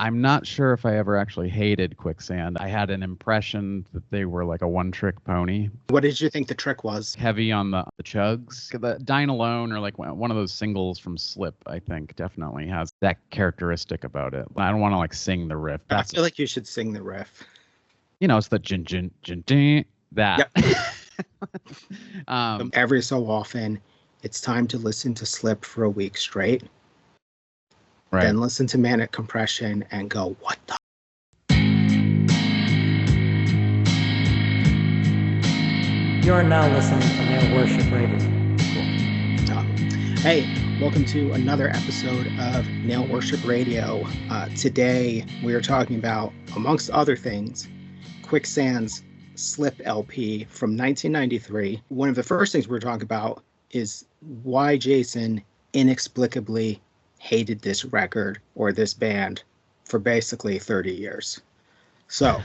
I'm not sure if I ever actually hated Quicksand. I had an impression that they were like a one-trick pony. What did you think the trick was? Heavy on the chugs. The Dine Alone, or like one of those singles from Slip, I think definitely has that characteristic about it. I don't want to like sing the riff. I feel like you should sing the riff. It's the jin jin jin jin. That. Yep. Every so often, it's time to listen to Slip for a week straight. Right. Then listen to Manic Compression and go, what the? You are now listening to Male Worship Radio. Hey, welcome to another episode of Nail Worship Radio. Today, we are talking about, amongst other things, Quicksand's Slip LP from 1993. One of the first things we're talking about is why Jason inexplicably hated this record or this band for basically 30 years. So,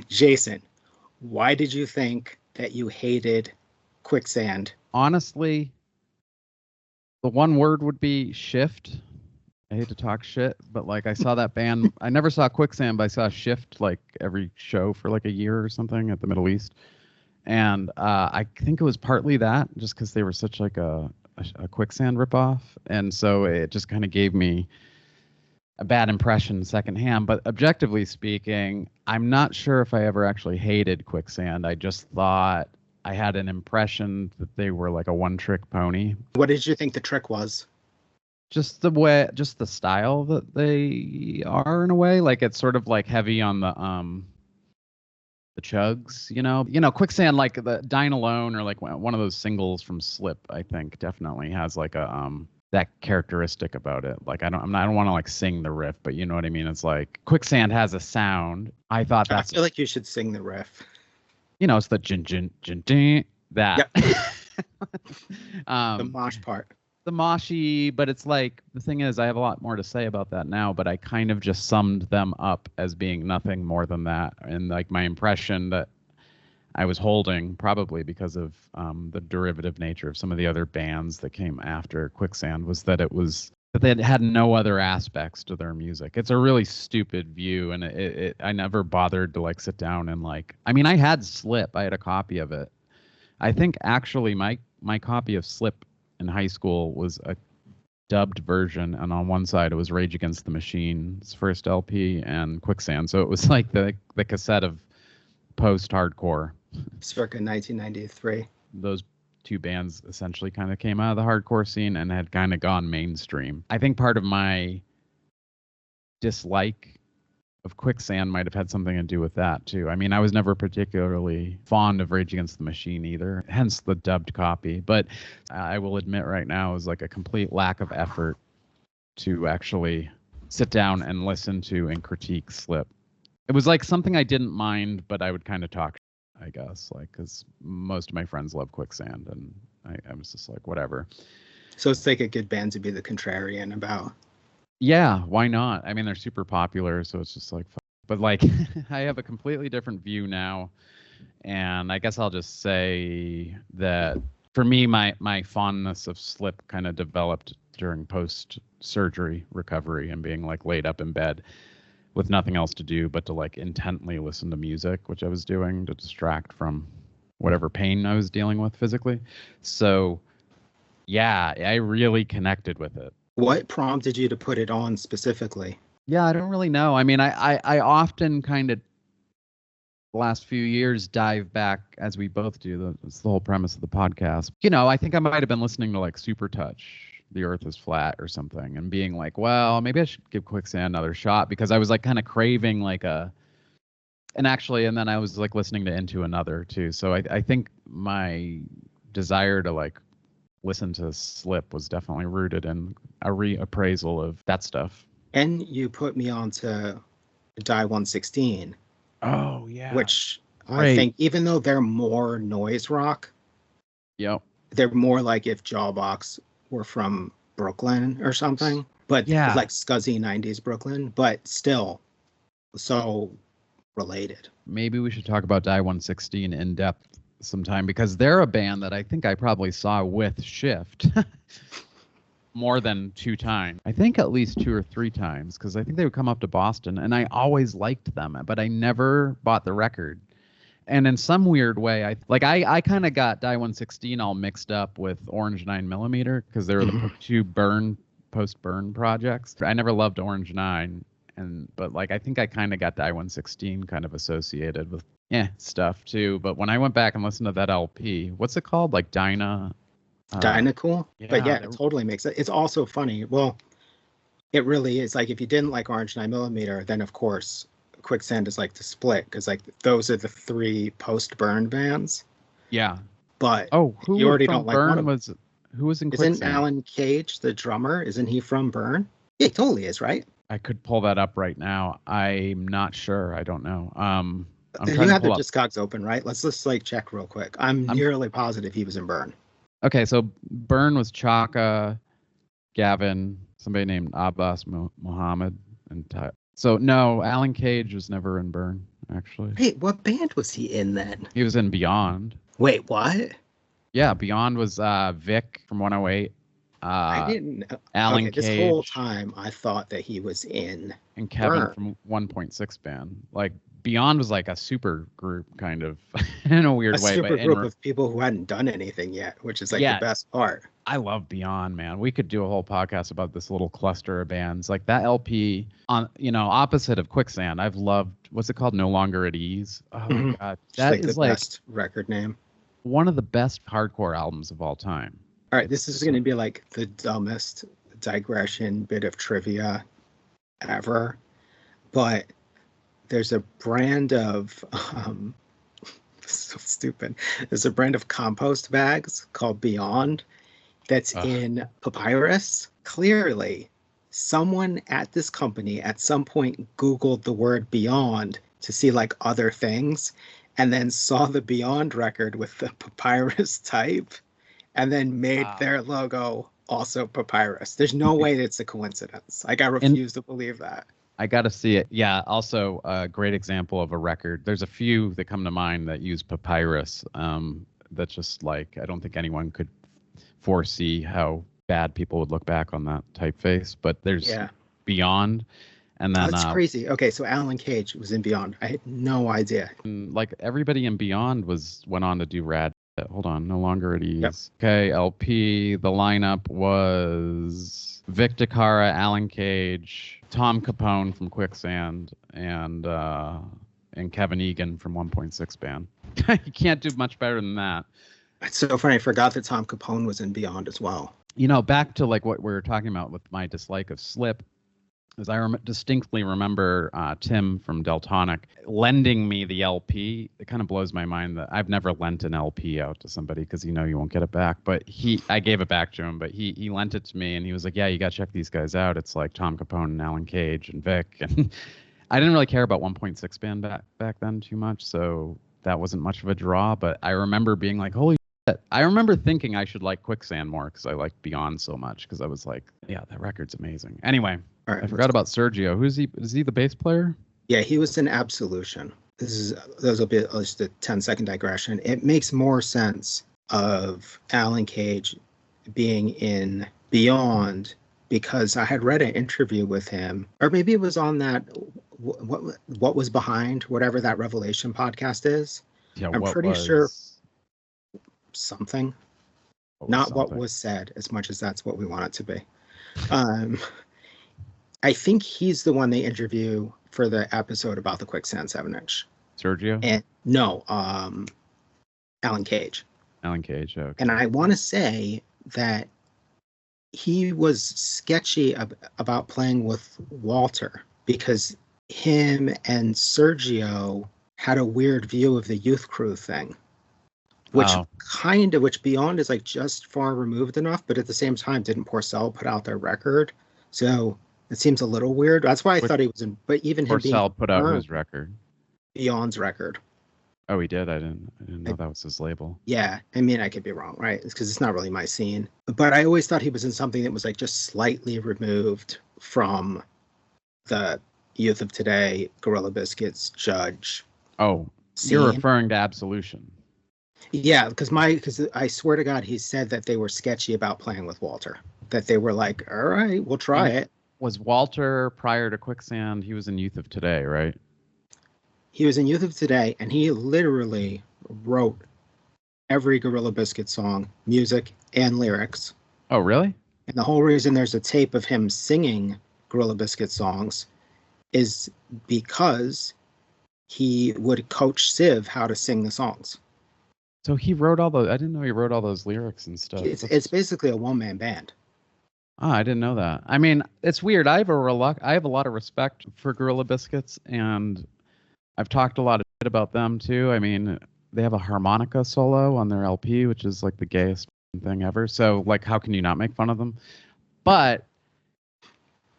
Jason, why did you think that you hated Quicksand? Honestly, the one word would be shift. I hate to talk shit, but like I saw that band. I never saw Quicksand, but I saw Shift like every show for like a year or something at the Middle East. And I think it was partly that, just because they were such like a Quicksand ripoff, and so it just kind of gave me a bad impression secondhand. But objectively speaking, I'm not sure if I ever actually hated Quicksand. I just thought I had an impression that they were like a one-trick pony. What did you think the trick was? Just the style that they are in a way. Like it's sort of like heavy on the chugs, Quicksand, like the Dine Alone, or like one of those singles from Slip, I think definitely has like a that characteristic about it. Like I don't want to like sing the riff, but you know what I mean. It's like Quicksand has a sound. I thought I feel like you should sing the riff. It's the jin jin jin jin. That. Yep. The mosh part. The moshy, but it's like, the thing is, I have a lot more to say about that now, but I kind of just summed them up as being nothing more than that. And like my impression that I was holding, probably because of the derivative nature of some of the other bands that came after Quicksand, was that they had no other aspects to their music. It's a really stupid view, and I never bothered to like sit down and like, I mean, I had Slip. I had a copy of it. I think actually my copy of Slip in high school was a dubbed version, and on one side it was Rage Against the Machine's first LP and Quicksand, so it was like the cassette of post-hardcore. Circa 1993. Those two bands essentially kind of came out of the hardcore scene and had kind of gone mainstream. I think part of my dislike of Quicksand might have had something to do with that too. I mean, I was never particularly fond of Rage Against the Machine either, hence the dubbed copy. But I will admit right now, it was like a complete lack of effort to actually sit down and listen to and critique Slip. It was like something I didn't mind, but I would kind of talk, I guess, like, because most of my friends love Quicksand, and I was just like, whatever. So it's like a good band to be the contrarian about. Yeah, why not? I mean, they're super popular, so it's just like, but like, I have a completely different view now, and I guess I'll just say that for me, my fondness of Slip kind of developed during post-surgery recovery and being like laid up in bed with nothing else to do but to like intently listen to music, which I was doing to distract from whatever pain I was dealing with physically. So yeah, I really connected with it. What prompted you to put it on specifically? Yeah, I don't really know. I mean, I often kind of, the last few years, dive back, as we both do. That's the whole premise of the podcast. I think I might have been listening to like Super Touch, The Earth is Flat or something, and being like, well, maybe I should give Quicksand another shot, because I was like kind of craving like and then I was like listening to Into Another too. So I think my desire to like listen to Slip was definitely rooted in a reappraisal of that stuff. And you put me on to Die 116. Oh, yeah. Which Great. I think, even though they're more noise rock, yep, they're more like if Jawbox were from Brooklyn or something. But yeah, like scuzzy 90s Brooklyn, but still so related. Maybe we should talk about Die 116 in depth sometime, because they're a band that I think I probably saw with Shift. more than 2 times. I think at least 2 or 3 times, because I think they would come up to Boston, and I always liked them, but I never bought the record. And in some weird way, I kind of got Die 116 all mixed up with Orange 9mm because they were the two post-burn projects. I never loved Orange 9, but like I think I kind of got Die 116 kind of associated with stuff too. But when I went back and listened to that LP, what's it called? Like Dynacool? But yeah, it totally makes it. It's also funny. Well, it really is. Like if you didn't like Orange 9mm, then of course Quicksand is like the split, because like those are the 3 post-burn bands. Yeah. But who you already from don't like Burn one of them. who was in Quicksand? Isn't Alan Cage the drummer? Isn't he from Burn? Yeah, he totally is, right? I could pull that up right now. I'm not sure. I don't know. I'm you trying have to the pull up. Discogs open, right? Let's just like check real quick. I'm nearly positive he was in Burn. Okay, so Burn was Chaka, Gavin, somebody named Abbas Muhammad, and so no, Alan Cage was never in Burn, actually. Hey, what band was he in then? He was in Beyond. Wait, what? Yeah, Beyond was Vic from 108. I didn't know. Alan Cage. This whole time I thought that he was in and Kevin Burn. From 1.6 Band. Like Beyond was like a super group kind of in a weird way. A super group of people who hadn't done anything yet, which is like the best part. I love Beyond, man. We could do a whole podcast about this little cluster of bands. Like that LP on, opposite of Quicksand. I've loved, what's it called? No Longer at Ease. Oh my God. That is the best record name. One of the best hardcore albums of all time. All right, this is going to be like the dumbest digression bit of trivia ever, but there's a brand of so stupid. There's a brand of compost bags called Beyond that's in papyrus. Clearly, someone at this company at some point Googled the word Beyond to see like other things, and then saw the Beyond record with the papyrus type, and then made their logo also papyrus. There's no way it's a coincidence. Like I refuse to believe that. I got to see it. Yeah. Also, a great example of a record. There's a few that come to mind that use papyrus. That's just like, I don't think anyone could foresee how bad people would look back on that typeface. But there's Beyond. And then that's crazy. Okay, so Alan Cage was in Beyond. I had no idea. Like everybody in Beyond went on to do rad. Hold on, No Longer at Ease. Yep. Okay, LP. The lineup was Vic DeCara, Alan Cage, Tom Capone from Quicksand, and Kevin Egan from 1.6 Band. You can't do much better than that. It's so funny. I forgot that Tom Capone was in Beyond as well. Back to like what we were talking about with my dislike of Slip. As I distinctly remember Tim from Deltonic lending me the LP. It kind of blows my mind that I've never lent an LP out to somebody because you won't get it back. But I gave it back to him, but he lent it to me and he was like, yeah, you got to check these guys out. It's like Tom Capone and Alan Cage and Vic. And I didn't really care about 1.6 Band back then too much, so that wasn't much of a draw. But I remember being like, holy shit. I remember thinking I should like Quicksand more because I liked Beyond so much because I was like, yeah, that record's amazing. Anyway. All right, I forgot about Sergio. Who's he? Is he the bass player? Yeah, he was in Absolution. This will be just a 10-second digression. It makes more sense of Alan Cage being in Beyond because I had read an interview with him, or maybe it was on that what was behind whatever that Revelation podcast is. Yeah, I'm pretty sure something. Not what was said, as much as that's what we want it to be. I think he's the one they interview for the episode about the Quicksand 7-inch. Sergio? And no, Alan Cage. Alan Cage, okay. And I want to say that he was sketchy about playing with Walter because him and Sergio had a weird view of the Youth Crew thing. Which Beyond is like just far removed enough, but at the same time, didn't Porcell put out their record? So it seems a little weird. That's why I thought he was in. But even him being Porcell put out his record. Beyond's record. Oh, he did. I didn't know that was his label. Yeah, I mean, I could be wrong, right? Because it's not really my scene. But I always thought he was in something that was like just slightly removed from the Youth of Today, Gorilla Biscuits, Judge. Oh, scene. You're referring to Absolution. Yeah, because I swear to God, he said that they were sketchy about playing with Walter. that they were like, all right, we'll try it. Was Walter prior to Quicksand? He was in Youth of Today, right? He was in Youth of Today, and he literally wrote every Gorilla Biscuit song, music and lyrics. Oh, really? And the whole reason there's a tape of him singing Gorilla Biscuit songs is because he would coach Civ how to sing the songs. So he wrote all those. I didn't know he wrote all those lyrics and stuff. It's basically a one-man band. Oh, I didn't know that. I mean, it's weird. I have a lot of respect for Gorilla Biscuits, and I've talked a lot of shit about them too. I mean, they have a harmonica solo on their LP, which is like the gayest thing ever. So, like, how can you not make fun of them? But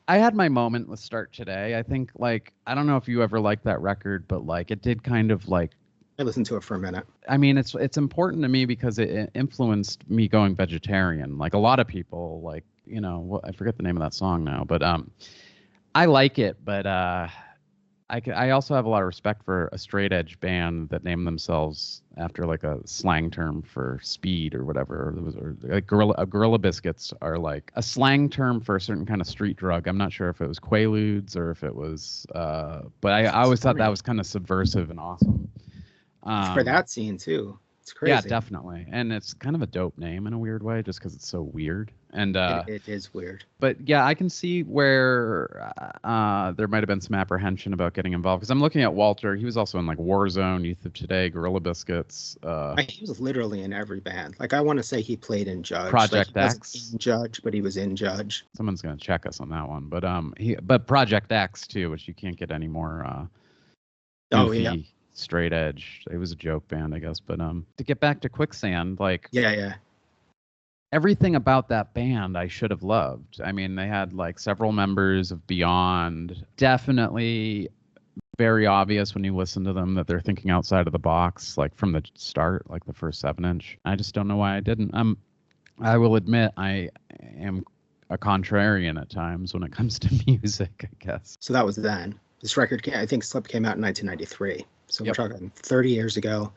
I had my moment with Start Today. I think, like, I don't know if you ever liked that record, but like, it did kind of like. I listened to it for a minute. I mean, it's important to me because it influenced me going vegetarian. Like a lot of people, like, you know, I forget the name of that song now, but I like it, but I also have a lot of respect for a straight edge band that named themselves after like a slang term for speed or whatever. Or like Gorilla Biscuits are like a slang term for a certain kind of street drug. I'm not sure if it was Quaaludes or if it was, but I always thought that was kind of subversive and awesome. For that scene too. It's crazy. Yeah, definitely. And it's kind of a dope name in a weird way, just because it's so weird. And it is weird. But yeah, I can see where there might have been some apprehension about getting involved. Because I'm looking at Walter. He was also in like Warzone, Youth of Today, Gorilla Biscuits. He was literally in every band. Like I want to say he played in Judge. Project like, X. In Judge, but he was in Judge. Someone's gonna check us on that one. But Project X too, which you can't get any more. Goofy, straight edge. It was a joke band, I guess. But to get back to Quicksand, like everything about that band I should have loved. I mean, they had like several members of Beyond. Definitely very obvious when you listen to them that they're thinking outside of the box, like from the start, like the first 7-inch. I just don't know why I didn't. I will admit I am a contrarian at times when it comes to music, I guess. So that was then. This record, I think Slip came out in 1993. So we're talking 30 years ago.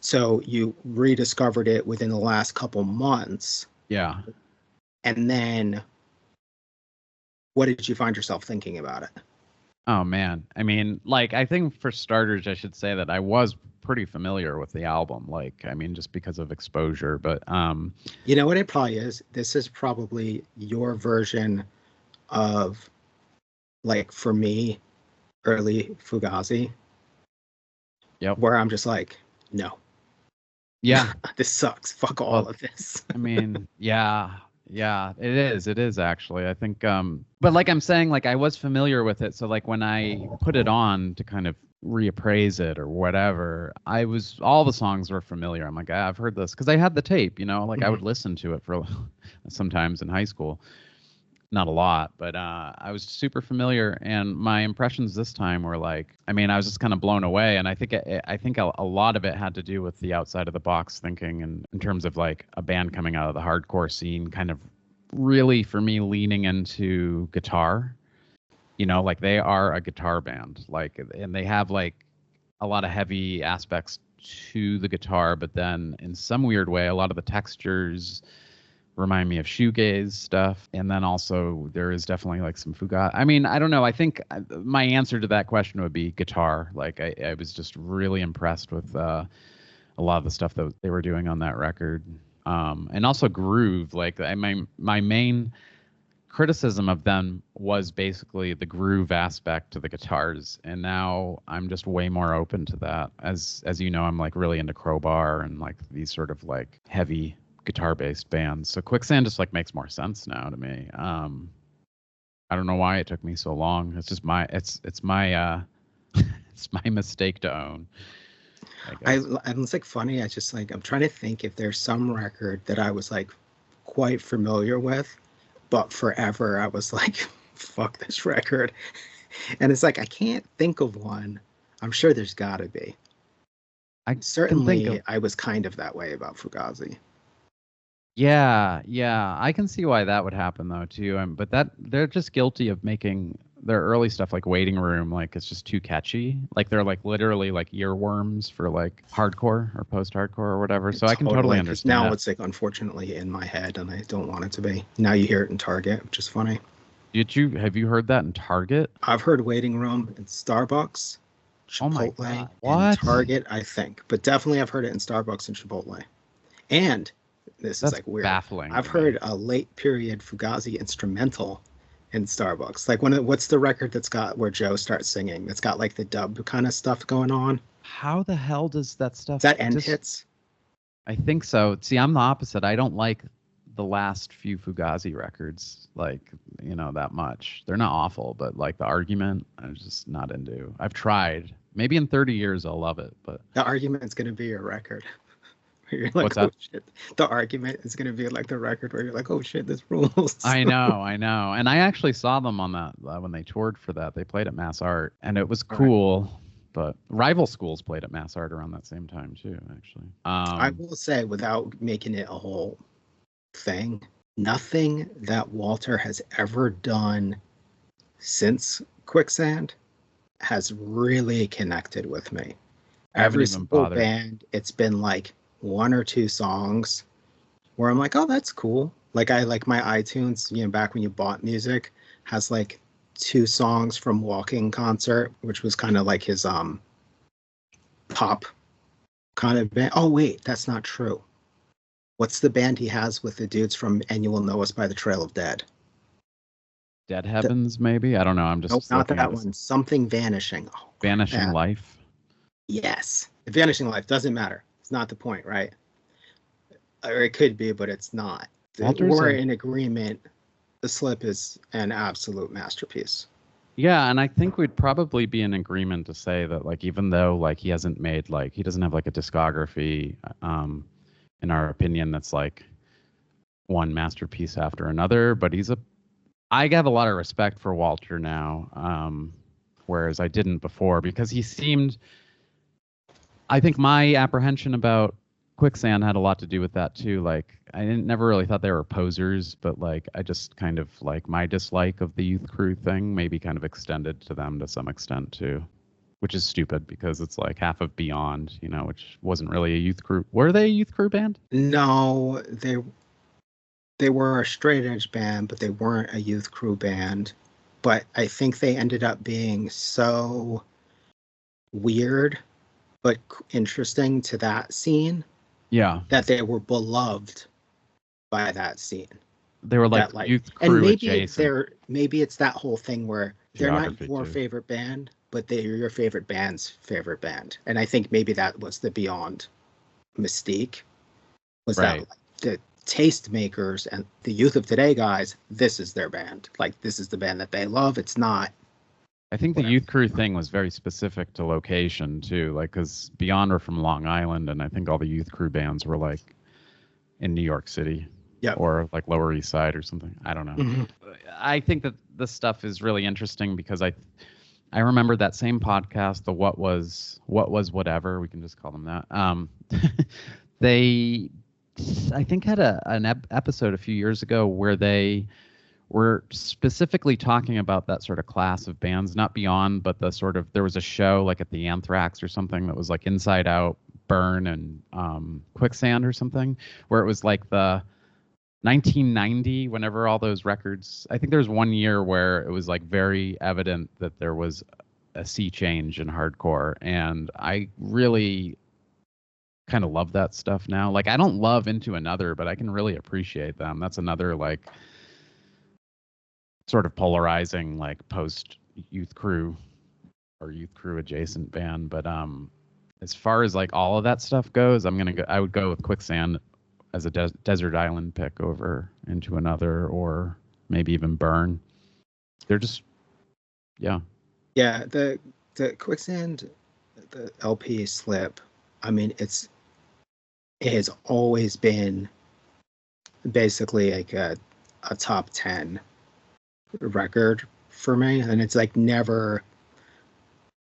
So you rediscovered it within the last couple months. Yeah. And then what did you find yourself thinking about it? Oh, man. I mean, like, I think for starters, I should say that I was pretty familiar with the album. Like, I mean, just because of exposure. But you know what it probably is? This is probably your version of, like, for me, early Fugazi. Yep. Where I'm just like, no. Yeah. This sucks. Fuck all of this. I mean, yeah, it is actually. I think, but like I'm saying, like I was familiar with it. So like when I put it on to kind of reappraise it or whatever, all the songs were familiar. I'm like, I've heard this because I had the tape, you know, like I would listen to it for sometimes in high school. Not a lot, but I was super familiar, and my impressions this time were like, I mean, I was just kind of blown away, and I think a lot of it had to do with the outside of the box thinking, and in terms of like a band coming out of the hardcore scene, kind of really for me leaning into guitar, you know, like they are a guitar band, like, and they have like a lot of heavy aspects to the guitar, but then in some weird way, a lot of the textures remind me of shoegaze stuff, and then also there is definitely like some Fugazi. I mean, I don't know. I think my answer to that question would be guitar. Like I was just really impressed with a lot of the stuff that they were doing on that record, and also groove. Like my main criticism of them was basically the groove aspect to the guitars, and now I'm just way more open to that. As you know, I'm like really into Crowbar and like these sort of like heavy guitar-based bands. So Quicksand just like makes more sense now to me. I don't know why it took me so long. It's just it's my it's my mistake to own. It's like funny. I just like I'm trying to think if there's some record that I was like quite familiar with, but forever I was like, fuck this record. And it's like I can't think of one. I'm sure there's got to be. I was kind of that way about Fugazi. Yeah, I can see why that would happen though too. But that they're just guilty of making their early stuff, like Waiting Room, like it's just too catchy. Like they're like literally like earworms for like hardcore or post-hardcore or whatever. So I can totally 'cause understand now that. it's like unfortunately in my head, and I don't want it to be. Now you hear it in Target, which is funny. Have you heard that in Target? I've heard Waiting Room in Starbucks, Oh my Chipotle, God. and What? Target, I think. But definitely I've heard it in Starbucks and Chipotle. And this is That's like weird. baffling I've to heard me. a late period Fugazi instrumental in Starbucks. Like what's the record that's got where Joe starts singing? That's got like the dub kind of stuff going on. How the hell does that Is stuff that End just Hits? I think so. See, I'm the opposite. I don't like the last few Fugazi records, like, that much. They're not awful, but like The Argument, I'm just not into. I've tried. Maybe in 30 years I'll love it, but The Argument's gonna be a record. You're like, what's oh that? shit. The Argument is gonna be like the record where you're like, oh shit, this rules. I know. And I actually saw them on that when they toured for that. They played at Mass Art, and it was cool. But Rival Schools played at Mass Art around that same time too, actually. I will say, without making it a whole thing, nothing that Walter has ever done since Quicksand has really connected with me. I haven't Every even single bothered. band, it's been like one or two songs where I'm like, oh, that's cool. Like I like my iTunes, back when you bought music, has like two songs from Walking Concert, which was kind of like his pop kind of band. Oh wait, that's not true. What's the band he has with the dudes from And You Will Know Us by the Trail of Dead? Dead Heavens, maybe? I don't know. I'm just Nope, not looking that at one. Something Vanishing. Oh, Vanishing crap. Life. Yes. Vanishing Life doesn't matter. It's not the point, right? Or it could be, but it's not. We're in agreement. The Slip is an absolute masterpiece. Yeah, and I think we'd probably be in agreement to say that, like, even though like he hasn't made like he doesn't have like a discography, in our opinion, that's like one masterpiece after another, but I have a lot of respect for Walter now, whereas I didn't before, because he seemed. I think my apprehension about Quicksand had a lot to do with that too. Like, I never really thought they were posers, but like I just kind of like my dislike of the Youth Crew thing maybe kind of extended to them to some extent too, which is stupid because it's like half of Beyond, which wasn't really a Youth Crew. Were they a Youth Crew band? No, they were a straight edge band, but they weren't a Youth Crew band. But I think they ended up being so weird but interesting to that scene. Yeah. That they were beloved by that scene. They were like Youth Crew and maybe adjacent. Maybe it's that whole thing where they're not your too. favorite band, but they're your favorite band's favorite band. And I think maybe that was the Beyond mystique. Was right. That the tastemakers and the youth of today guys, this is their band. Like this is the band that they love. It's not. I think the Youth Crew thing was very specific to location too, like because Beyond were from Long Island, and I think all the Youth Crew bands were like in New York City, or like Lower East Side or something. I don't know. Mm-hmm. I think that this stuff is really interesting because I remember that same podcast, the What Was Whatever, we can just call them that. They, I think, had an episode a few years ago where they were specifically talking about that sort of class of bands, not Beyond, but the sort of, there was a show like at the Anthrax or something that was like Inside Out, Burn, and Quicksand or something, where it was like the 1990, whenever all those records, I think there was one year where it was like very evident that there was a sea change in hardcore, and I really kind of love that stuff now. Like, I don't love Into Another, but I can really appreciate them. That's another like sort of polarizing like post Youth Crew or Youth Crew adjacent band. But as far as like all of that stuff goes, I would go with Quicksand as a desert island pick over Into Another, or maybe even Burn. They're just yeah the Quicksand, the LP Slip, I mean it has always been basically like a top 10 record for me, and it's like never.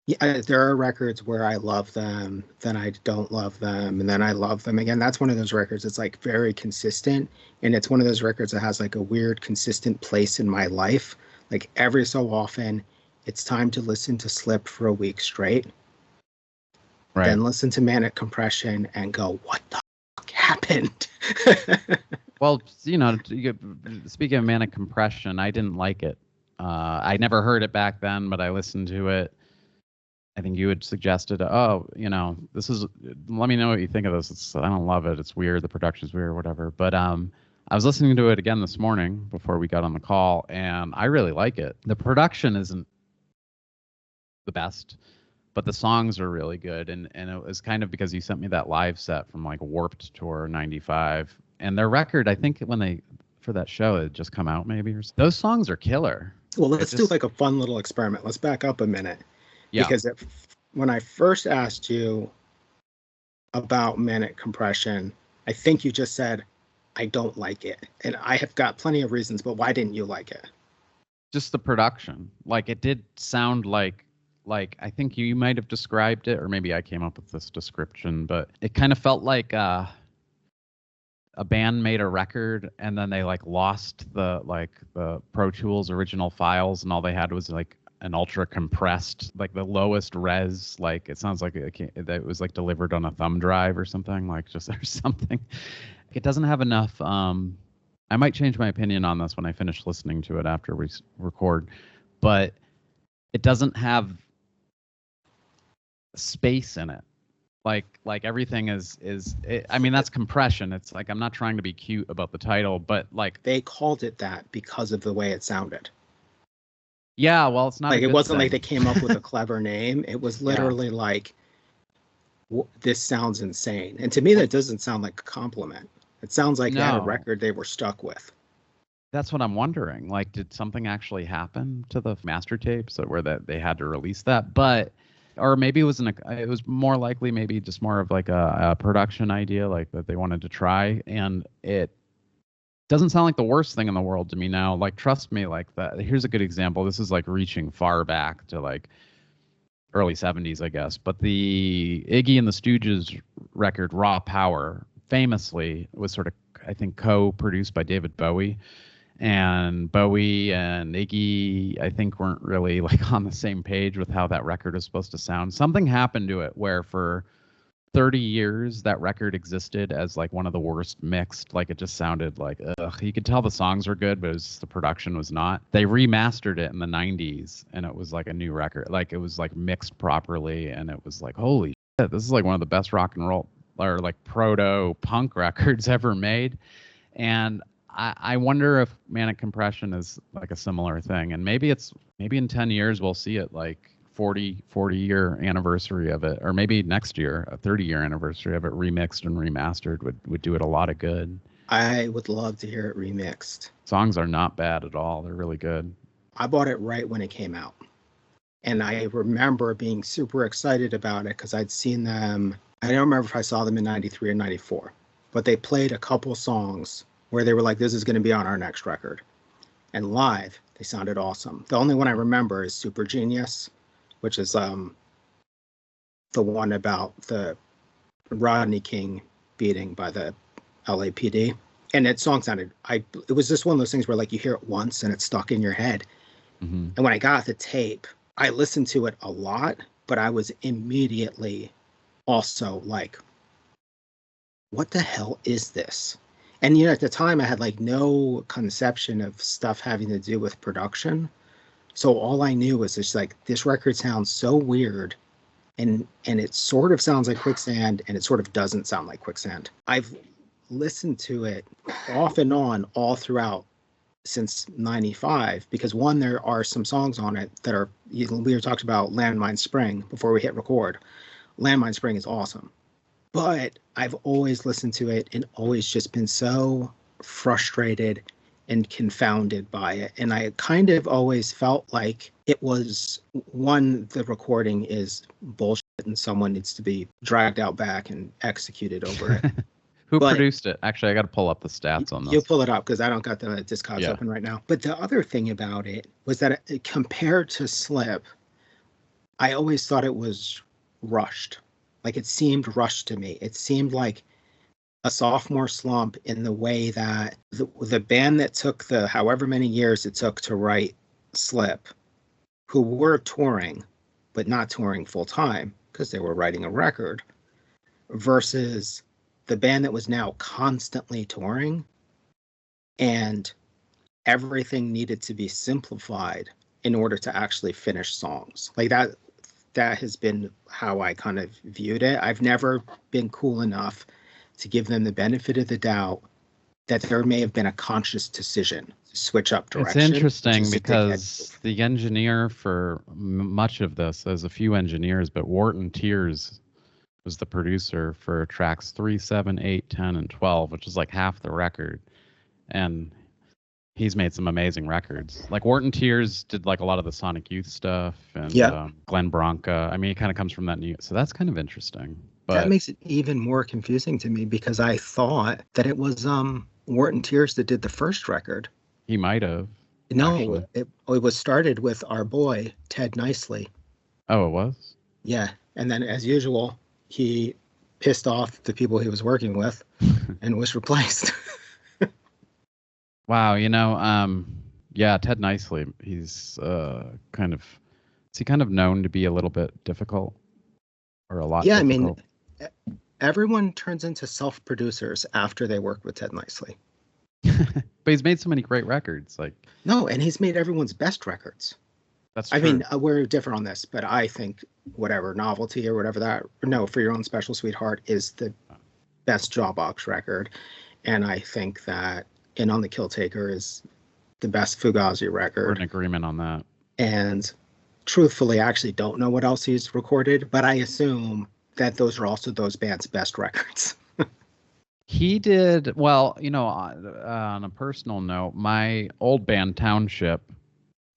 Yeah, there are records where I love them, then I don't love them, and then I love them again. That's one of those records that's like very consistent, and it's one of those records that has like a weird consistent place in my life. Like every so often, it's time to listen to Slip for a week straight. Right. Then listen to Manic Compression and go, what the fuck happened? Well, speaking of Manic Compression, I didn't like it. I never heard it back then, but I listened to it. I think you had suggested, this is, let me know what you think of this. I don't love it. It's weird. The production's weird or whatever. But I was listening to it again this morning before we got on the call, and I really like it. The production isn't the best, but the songs are really good. And it was kind of because you sent me that live set from like Warped Tour 95. And their record, I think for that show, it had just come out maybe. Those songs are killer. Well, let's do like a fun little experiment. Let's back up a minute. Yeah. Because when I first asked you about Manic Compression, I think you just said, I don't like it. And I have got plenty of reasons, but why didn't you like it? Just the production. Like, it did sound like I think you might have described it, or maybe I came up with this description, but it kind of felt like a band made a record and then they like lost the Pro Tools original files, and all they had was like an ultra compressed, like the lowest res, like it sounds like it was like delivered on a thumb drive or something, like just or something. It doesn't have enough. I might change my opinion on this when I finish listening to it after we record, but it doesn't have space in it. Like everything is I mean, that's compression. It's like, I'm not trying to be cute about the title, but like they called it that because of the way it sounded. Yeah, well, it's not like it wasn't like they came up with a clever name. It was literally like, this sounds insane. And to me, that doesn't sound like a compliment. It sounds like they had a record they were stuck with. That's what I'm wondering. Like, did something actually happen to the master tapes where that they had to release that? But or maybe it was more likely maybe just more of like a production idea, like that they wanted to try, and it doesn't sound like the worst thing in the world to me now. Like, trust me, like that. Here's a good example. This is like reaching far back to like early 70s, I guess. But the Iggy and the Stooges record Raw Power famously was sort of, I think, co-produced by David Bowie. And Bowie and Iggy, I think, weren't really like on the same page with how that record is supposed to sound. Something happened to it where for 30 years that record existed as like one of the worst mixed. Like, it just sounded like, ugh. You could tell the songs were good, but the production was not. They remastered it in the 90s, and it was like a new record. Like, it was like mixed properly, and it was like, holy shit, this is like one of the best rock and roll or like proto punk records ever made. And I wonder if Manic Compression is like a similar thing, and maybe in 10 years we'll see it like 40-year anniversary of it, or maybe next year a 30-year anniversary of it, remixed and remastered would do it a lot of good. I would love to hear it remixed. Songs are not bad at all. They're really good. I bought it right when it came out, and I remember being super excited about it because I'd seen them. I don't remember if I saw them in 93 or 94, but they played a couple songs where they were like, this is going to be on our next record. And live, they sounded awesome. The only one I remember is Super Genius, which is the one about the Rodney King beating by the LAPD. And that song sounded, it was just one of those things where like you hear it once and it's stuck in your head. Mm-hmm. And when I got the tape, I listened to it a lot, but I was immediately also like, what the hell is this? And, at the time I had like no conception of stuff having to do with production. So all I knew was just like, this record sounds so weird, and it sort of sounds like Quicksand, and it sort of doesn't sound like Quicksand. I've listened to it off and on all throughout since 95, because one, there are some songs on it that are, we were talking about Landmine Spring before we hit record. Landmine Spring is awesome. But I've always listened to it and always just been so frustrated and confounded by it. And I kind of always felt like it was, one, the recording is bullshit and someone needs to be dragged out back and executed over it. Who produced it? Actually, I got to pull up the stats on this. You'll pull it up because I don't got the Discogs open right now. But the other thing about it was that compared to Slip, I always thought it was rushed. Like, it seemed rushed to me. It seemed like a sophomore slump in the way that the band that took the however many years it took to write Slip, who were touring, but not touring full time because they were writing a record, versus the band that was now constantly touring, and everything needed to be simplified in order to actually finish songs. Like that has been how I kind of viewed it. I've never been cool enough to give them the benefit of the doubt that there may have been a conscious decision to switch up direction. It's interesting because the engineer for much of this, there's a few engineers, but Wharton Tears was the producer for tracks 3, 7, 8, 10, and 12, which is like half the record. And he's made some amazing records. Like Wharton Tears did like a lot of the Sonic Youth stuff, and Glenn Branca. I mean, he kind of comes from that so that's kind of interesting. But that makes it even more confusing to me because I thought that it was Wharton Tears that did the first record. He might have. No, it was started with our boy Ted Nicely. Oh, it was? Yeah, and then as usual, he pissed off the people he was working with and was replaced. Wow, Ted Nicely, he's kind of known to be a little bit difficult or a lot difficult? I mean, everyone turns into self-producers after they work with Ted Nicely. But he's made so many great records. No, and he's made everyone's best records. That's true. I mean, we're different on this, but I think whatever Novelty or whatever For Your Own Special Sweetheart is the best Jawbox record. And I think that In on the Kill Taker is the best Fugazi record. We're in agreement on that. And truthfully, I actually don't know what else he's recorded, but I assume that those are also those bands' best records. He did, well, on a personal note, my old band Township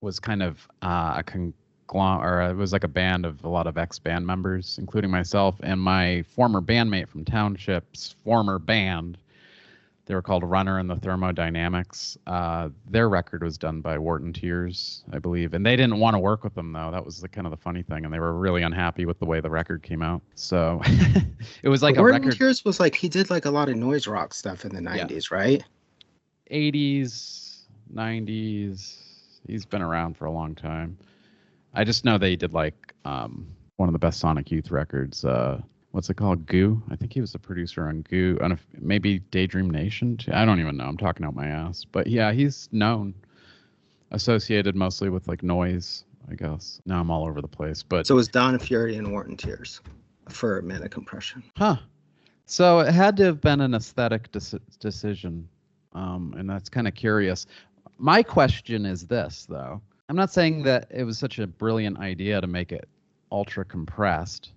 was kind of a conglomerate, or it was like a band of a lot of ex-band members, including myself, and my former bandmate from Township's former band. They were called Runner and the Thermodynamics. Their record was done by Wharton Tears, I believe. And they didn't want to work with them, though. That was kind of the funny thing. And they were really unhappy with the way the record came out. So it was like Wharton Tears was he did a lot of noise rock stuff in the 90s, right? 80s, 90s. He's been around for a long time. I just know that he did one of the best Sonic Youth records. What's it called? Goo? I think he was the producer on Goo. Maybe Daydream Nation? I don't even know. I'm talking out my ass. But yeah, he's known. Associated mostly with noise, I guess. Now I'm all over the place. But so it was Don Fury and Wharton Tears for Manic Compression. Huh. So it had to have been an aesthetic decision. And that's kind of curious. My question is this, though. I'm not saying that it was such a brilliant idea to make it ultra compressed,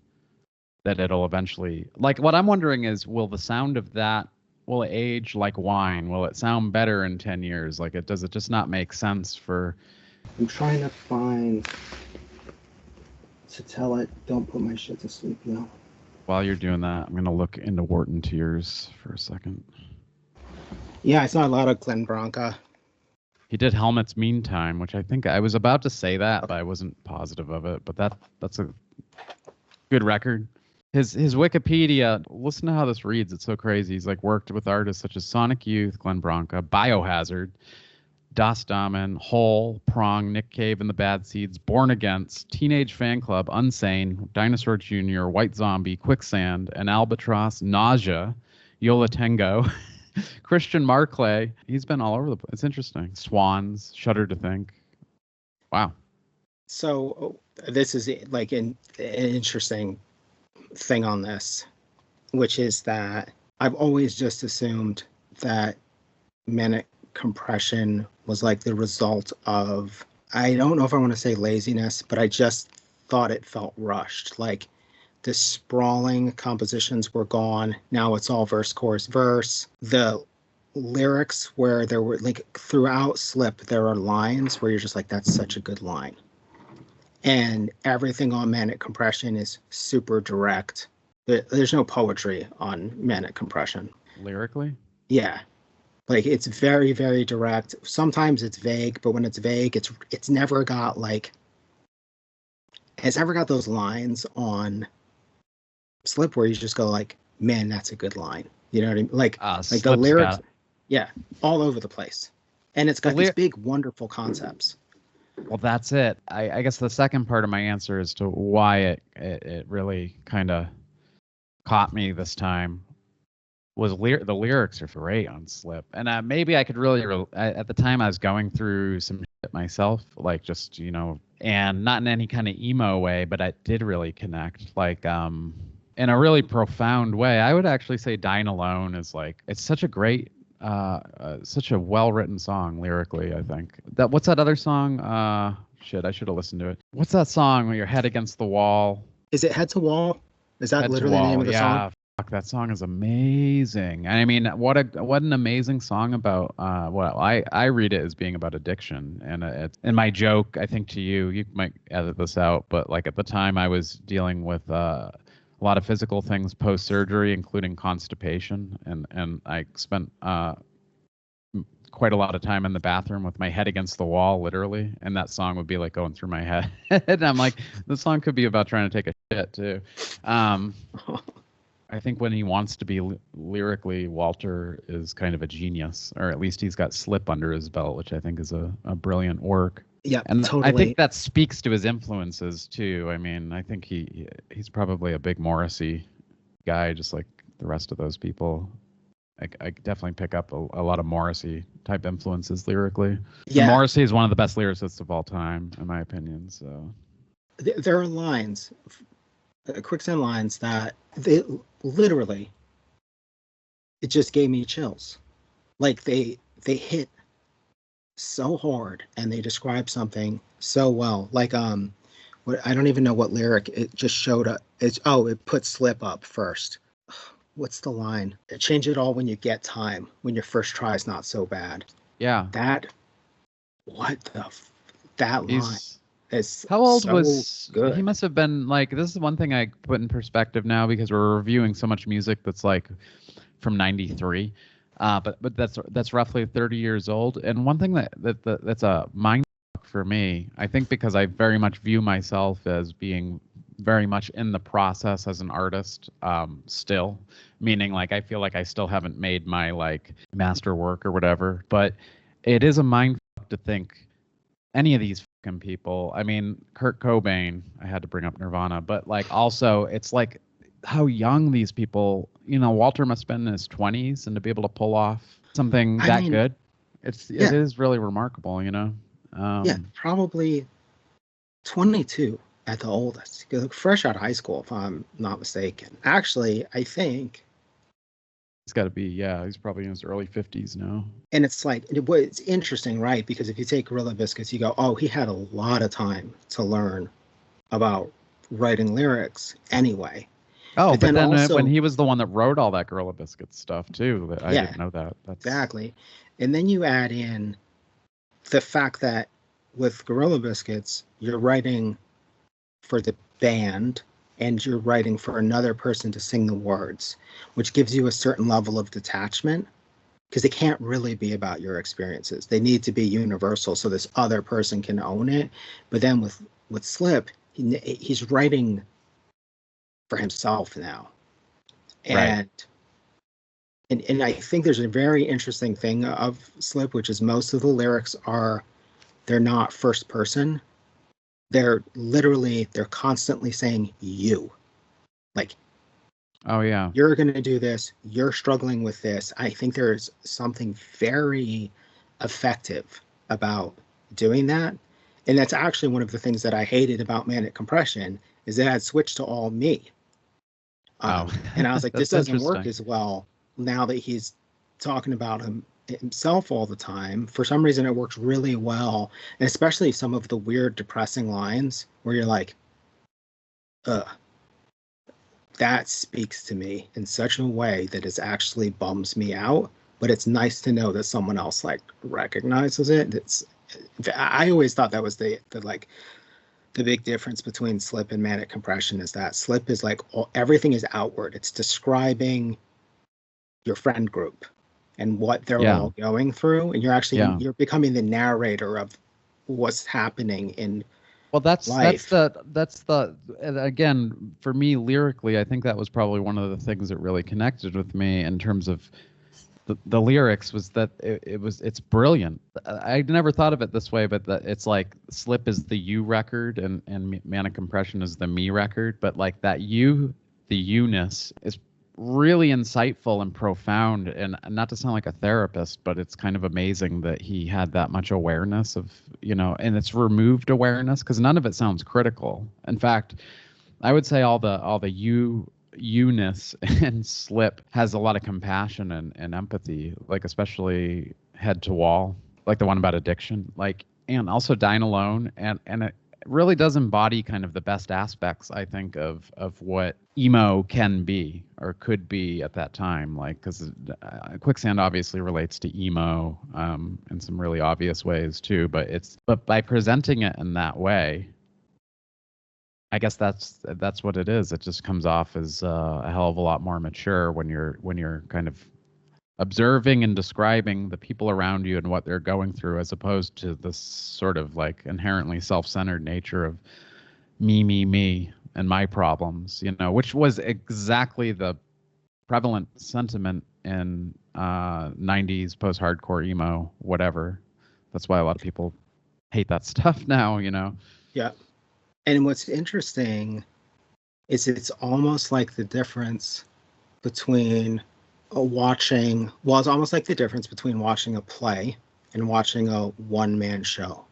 that it'll eventually, what I'm wondering is, will the sound of that, will it age like wine? Will it sound better in 10 years? Does it just not make sense for... I'm trying to find, to tell it, don't put my shit to sleep, While you're doing that, I'm going to look into Wharton Tears for a second. Yeah, I saw a lot of Glenn Branca. He did Helmet's Meantime, which I think I was about to say that, but I wasn't positive of it. But that's a good record. His Wikipedia, listen to how this reads. It's so crazy. He's worked with artists such as Sonic Youth, Glenn Branca, Biohazard, Das Damen, Hole, Prong, Nick Cave and the Bad Seeds, Born Against, Teenage Fan Club, Unsane, Dinosaur Jr., White Zombie, Quicksand, and Albatross, Nausea, Yola Tango, Christian Marclay. He's been all over the place. It's interesting. Swans, Shudder to Think. Wow. So this is an interesting thing on this, which is that I've always just assumed that Manic Compression was the result of, I don't know if I want to say laziness, but I just thought it felt rushed. The sprawling compositions were gone. Now it's all verse, chorus, verse. The lyrics where there were throughout Slip, there are lines where you're just that's such a good line. And everything on Manic Compression is super direct. There's no poetry on Manic Compression. Lyrically? Yeah. It's very, very direct. Sometimes it's vague, but when it's vague, it's never got it's never got those lines on Slip where you just go man, that's a good line. You know what I mean? The lyrics, yeah, all over the place. And it's got these big, wonderful concepts. Well, that's it. I guess the second part of my answer as to why it really kind of caught me this time was the lyrics are great on Slip, and maybe I could really at the time I was going through some shit myself, like just and not in any kind of emo way, but I did really connect, like in a really profound way. I would actually say "Dine Alone" is like it's such a great, such a well written song lyrically. I think what's that other song? Shit, I should have listened to it. What's that song where your head against the wall? Is it Head to Wall? Is that Head to literally the name Wall, of the yeah. song? Fuck, that song is amazing. I mean, what an amazing song about. Well, I read it as being about addiction, and it's in my joke. I think to you might edit this out, but like at the time, I was dealing with a lot of physical things post surgery, including constipation, and I spent quite a lot of time in the bathroom with my head against the wall, literally, and that song would be like going through my head. And I'm like, this song could be about trying to take a shit too. I think when he wants to be lyrically, Walter is kind of a genius, or at least he's got Slip under his belt, which I think is a brilliant work. Yeah, and totally. I think that speaks to his influences too. I mean, I think he's probably a big Morrissey guy, just like the rest of those people. I definitely pick up a lot of Morrissey type influences lyrically. Yeah, and Morrissey is one of the best lyricists of all time, in my opinion. So there are lines, Quicksand lines that they literally, it just gave me chills. Like they hit so hard and they describe something so well. Like what I don't even know what lyric it just showed up. It put Slip up first. What's the line? Change it all when you get time. When your first try is not so bad. yeah, That line is how old so was good. he? Must have been like, this is one thing I put in perspective now because we're reviewing so much music that's like from '93, but that's roughly 30 years old. And one thing that's a mind fuck for me, I think, because I very much view myself as being very much in the process as an artist, still, meaning like I feel like I still haven't made my like master work or whatever, but it is a mind fuck to think any of these fucking people. I mean, Kurt Cobain, I had to bring up Nirvana, but like also it's like how young these people, Walter must have been in his 20s, and to be able to pull off something good, it is really remarkable, Yeah, probably 22 at the oldest. Fresh out of high school, if I'm not mistaken. Actually, I think he's got to be, he's probably in his early 50s now. And it's like, it's interesting, right? Because if you take Gorilla Biscuits, you go, oh, he had a lot of time to learn about writing lyrics anyway. Oh, but then also, when he was the one that wrote all that Gorilla Biscuits stuff too, I didn't know that. Exactly. And then you add in the fact that with Gorilla Biscuits, you're writing for the band and you're writing for another person to sing the words, which gives you a certain level of detachment, because they can't really be about your experiences. They need to be universal so this other person can own it. But then with Slip, he's writing for himself now. And right. and I think there's a very interesting thing of Slip, which is most of the lyrics they're not first person. They're constantly saying you. Like, oh yeah, you're going to do this, you're struggling with this. I think there's something very effective about doing that. And that's actually one of the things that I hated about Manic Compression, is that it had switched to all me. And I was like, this doesn't work as well now that he's talking about himself all the time. For some reason, it works really well, and especially some of the weird, depressing lines where you're like, that speaks to me in such a way that it actually bums me out. But it's nice to know that someone else like recognizes it. I always thought that was the big difference between Slip and Manic Compression, is that Slip is like everything is outward. It's describing your friend group and what they're all going through, and you're becoming the narrator of what's happening in life. That's the again, for me lyrically, I think that was probably one of the things that really connected with me in terms of the lyrics was that it's brilliant. I never thought of it this way, but it's like Slip is the you record and Manic Compression is the me record, but like that the you-ness is really insightful and profound, and not to sound like a therapist, but it's kind of amazing that he had that much awareness of, and it's removed awareness because none of it sounds critical. In fact, I would say all the you-ness and Slip has a lot of compassion and empathy, like especially Head to Wall, like the one about addiction, like, and also Dine Alone, and it really does embody kind of the best aspects, I think, of what emo can be or could be at that time. Like, because Quicksand obviously relates to emo in some really obvious ways too, but by presenting it in that way, I guess that's what it is. It just comes off as a hell of a lot more mature when you're kind of observing and describing the people around you and what they're going through, as opposed to this sort of like inherently self-centered nature of me and my problems, which was exactly the prevalent sentiment in 90s post-hardcore emo, whatever. That's why a lot of people hate that stuff now, Yeah. And what's interesting is it's almost like the difference between it's almost like the difference between watching a play and watching a one-man show.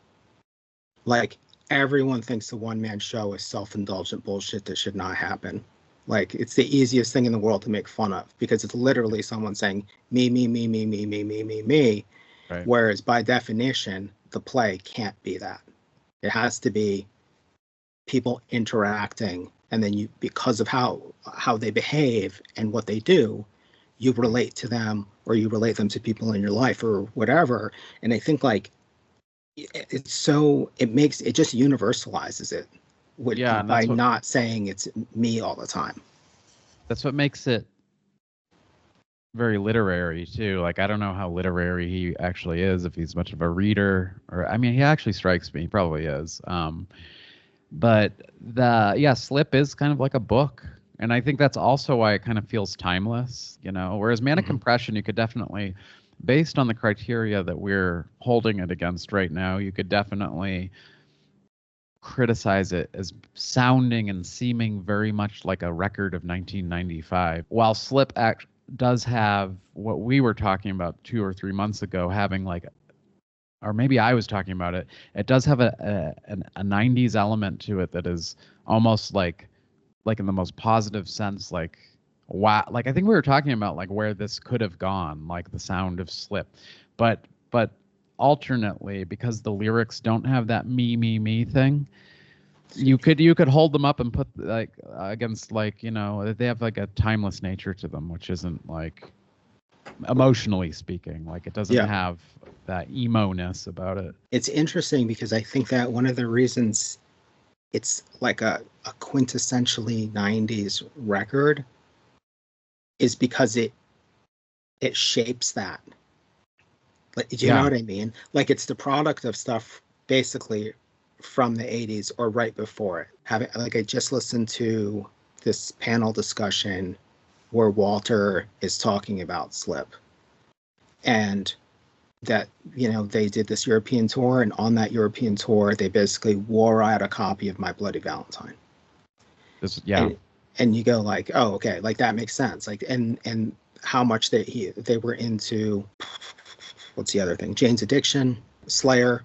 Like, everyone thinks the one-man show is self-indulgent bullshit that should not happen. Like, it's the easiest thing in the world to make fun of because it's literally someone saying me, me, me, me, me, me, me, me, me. Right. Whereas by definition, the play can't be that. It has to be people interacting, and then because of how they behave and what they do, you relate to them, or you relate them to people in your life or whatever. And I think like it just universalizes it by not saying it's me all the time. That's what makes it very literary too. Like, I don't know how literary he actually is, if he's much of a reader, or I mean, he actually strikes me, he probably is. But Slip is kind of like a book. And I think that's also why it kind of feels timeless, whereas Manic Compression, you could definitely, based on the criteria that we're holding it against right now, you could definitely criticize it as sounding and seeming very much like a record of 1995, while Slip does have what we were talking about 2 or 3 months ago, having like, or maybe I was talking about it, it does have a 90s element to it that is almost like in the most positive sense, like, wow. Like, I think we were talking about like where this could have gone, like the sound of Slip, but alternately, because the lyrics don't have that me thing, you could hold them up and put like against, like, they have like a timeless nature to them, which isn't like, emotionally speaking, like it doesn't have that emo-ness about it. It's interesting because I think that one of the reasons it's like a quintessentially 90s record is because it shapes that. Like, do you know what I mean? Like, it's the product of stuff basically from the 80s or right before it. I just listened to this panel discussion where Walter is talking about Slip, and that, they did this European tour, and on that European tour, they basically wore out a copy of My Bloody Valentine. And you go like, oh, okay, like that makes sense. Like, and how much they were into, what's the other thing? Jane's Addiction, Slayer,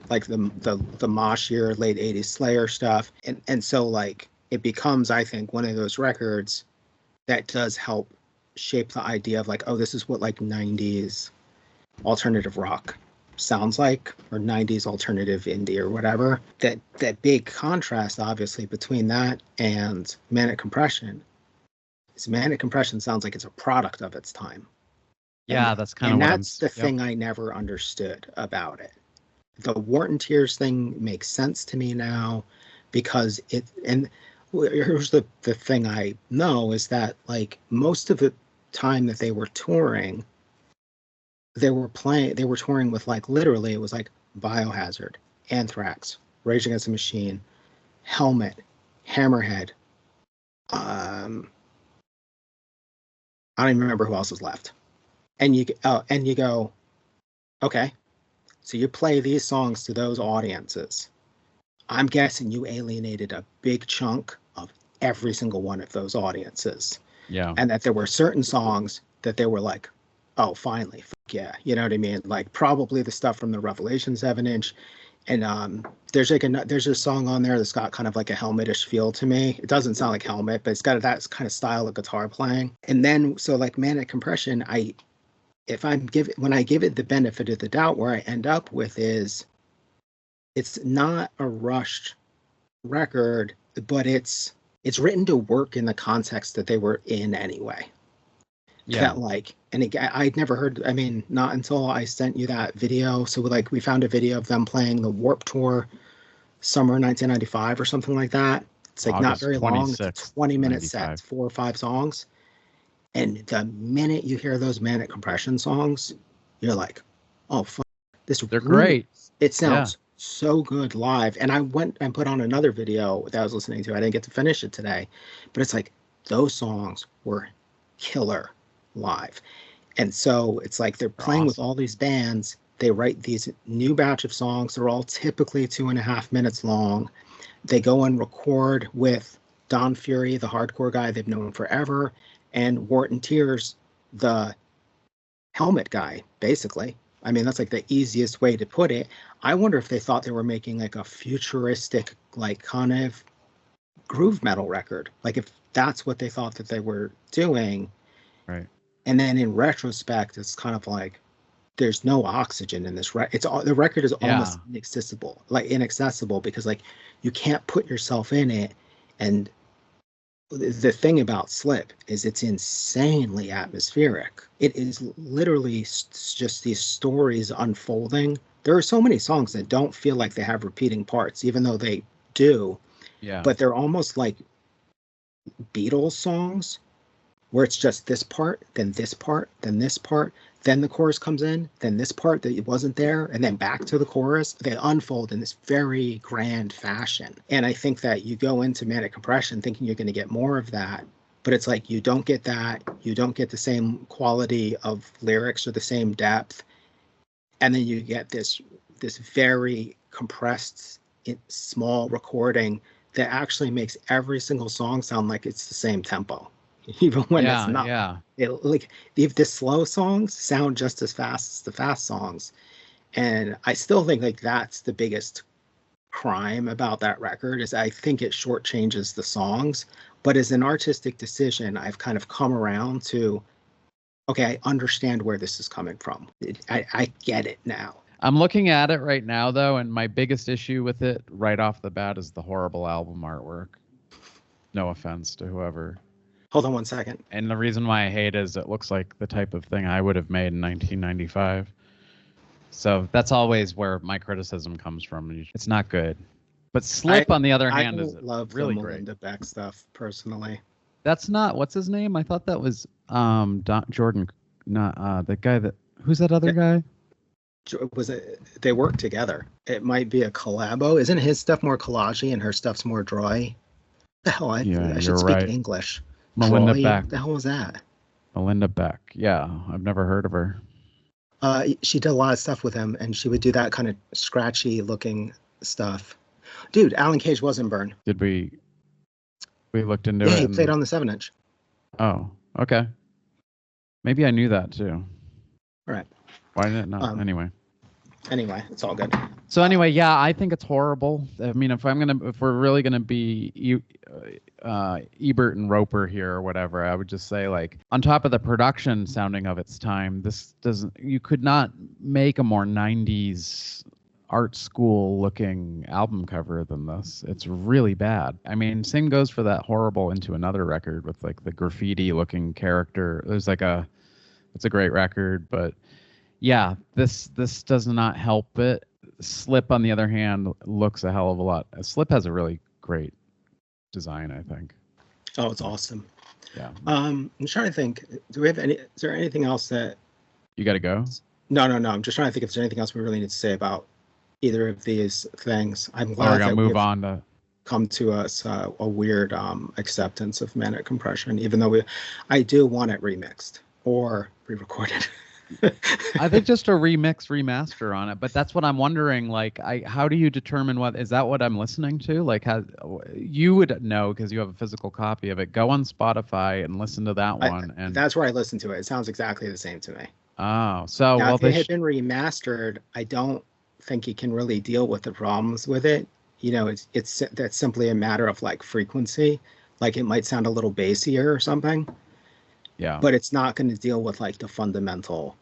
like the mosh year, late 80s Slayer stuff. And so like it becomes, I think, one of those records that does help shape the idea of like, oh, this is what like 90s alternative rock sounds like, or 90s alternative indie or whatever. That big contrast, obviously, between that and Manic Compression is Manic Compression sounds like it's a product of its time. That's kind of what that's the thing I never understood about it. The Wharton Tears thing makes sense to me now because here's the thing I know is that like most of the time that they were touring, they were touring with like literally it was like Biohazard, Anthrax, Rage Against the Machine, Helmet, Hammerhead. I don't even remember who else was left. and you go, okay, so you play these songs to those audiences. I'm guessing you alienated a big chunk of every single one of those audiences. Yeah. And that there were certain songs that they were like, oh, finally, fuck yeah. You know what I mean? Like probably the stuff from the Revelation 7-inch. And there's a song on there that's got kind of like a Helmetish feel to me. It doesn't sound like Helmet, but it's got that kind of style of guitar playing. And then, so like Manic Compression, when I give it the benefit of the doubt, where I end up with is, it's not a rushed record, but it's written to work in the context that they were in anyway. Yeah. That like, and I'd never heard, I mean, not until I sent you that video. So like we found a video of them playing the Warped Tour summer 1995 or something like that. It's like not very long. It's a 20-minute set, 4 or 5 songs. And the minute you hear those Manic Compression songs, you're like, oh, fuck, they're great. It sounds so good live. And I went and put on another video that I was listening to. I didn't get to finish it today, but it's like those songs were killer live. And so it's like they're playing with all these bands. They write these new batch of songs. They're all typically 2.5 minutes long. They go and record with Don Fury, the hardcore guy they've known forever, and Wharton Tears, the Helmet guy, basically. I mean, that's like the easiest way to put it. I wonder if they thought they were making like a futuristic, like kind of groove metal record. Like if that's what they thought that they were doing. Right. And then in retrospect, it's kind of like there's no oxygen in this the record is almost inaccessible because like you can't put yourself in it. And the thing about Slip is it's insanely atmospheric. It is literally just these stories unfolding. There are so many songs that don't feel like they have repeating parts, even though they do. Yeah. But they're almost like Beatles songs, where it's just this part, then this part, then this part, then the chorus comes in, then this part that it wasn't there, and then back to the chorus. They unfold in this very grand fashion. And I think that you go into Manic Compression thinking you're going to get more of that, but it's like you don't get that. You don't get the same quality of lyrics or the same depth. And then you get this very compressed, small recording that actually makes every single song sound like it's the same tempo. Even when it's not. Yeah. Like the slow songs sound just as fast as the fast songs. And I still think like that's the biggest crime about that record is I think it shortchanges the songs. But as an artistic decision, I've kind of come around to, okay, I understand where this is coming from. I get it now. I'm looking at it right now, though, and my biggest issue with it right off the bat is the horrible album artwork. No offense to whoever. Hold on one second. And the reason why I hate it is it looks like the type of thing I would have made in 1995. So that's always where my criticism comes from. It's not good. But Slip, on the other hand, is love really the great. Melinda Beck stuff, personally. That's not, what's his name? I thought that was Jordan, not the guy that, who's that other guy? They work together. It might be a collabo. Isn't his stuff more collagey and her stuff's more dry? The hell, I should speak English. Melinda Troy, Beck. What the hell was that? Melinda Beck. Yeah, I've never heard of her. She did a lot of stuff with him, and she would do that kind of scratchy looking stuff. Dude, Alan Cage was in Burn. Did we looked into it? Yeah, he played on the 7-inch. Oh, okay. Maybe I knew that too. Right. Why didn't it not? Anyway, it's all good. So anyway, yeah, I think it's horrible. I mean, if we're really gonna be Ebert and Roper here or whatever, I would just say, like, on top of the production sounding of its time, you could not make a more 90s art school looking album cover than this. It's really bad. I mean, same goes for that horrible Into Another record with like the graffiti looking character. It's a great record, but yeah, this does not help it. Slip, on the other hand, looks a hell of a lot. Slip has a really great design, I think. Oh, it's awesome. Yeah. I'm trying to think. Is there anything else that you got to go? No. I'm just trying to think if there's anything else we really need to say about either of these things. I'm glad that move on to come to us a weird acceptance of Manic Compression, even though I do want it remixed. or re-recorded. I think just a remaster on it, but that's what I'm wondering. Like, how do you determine what is that what I'm listening to? Like, how you would know because you have a physical copy of it. Go on Spotify and listen to that one. And that's where I listen to it. It sounds exactly the same to me. Oh, so Now, well, if it had been remastered, I don't think you can really deal with the problems with it. You know, it's that's simply a matter of like frequency. Like it might sound a little bassier or something. Yeah. But it's not going to deal with like the fundamental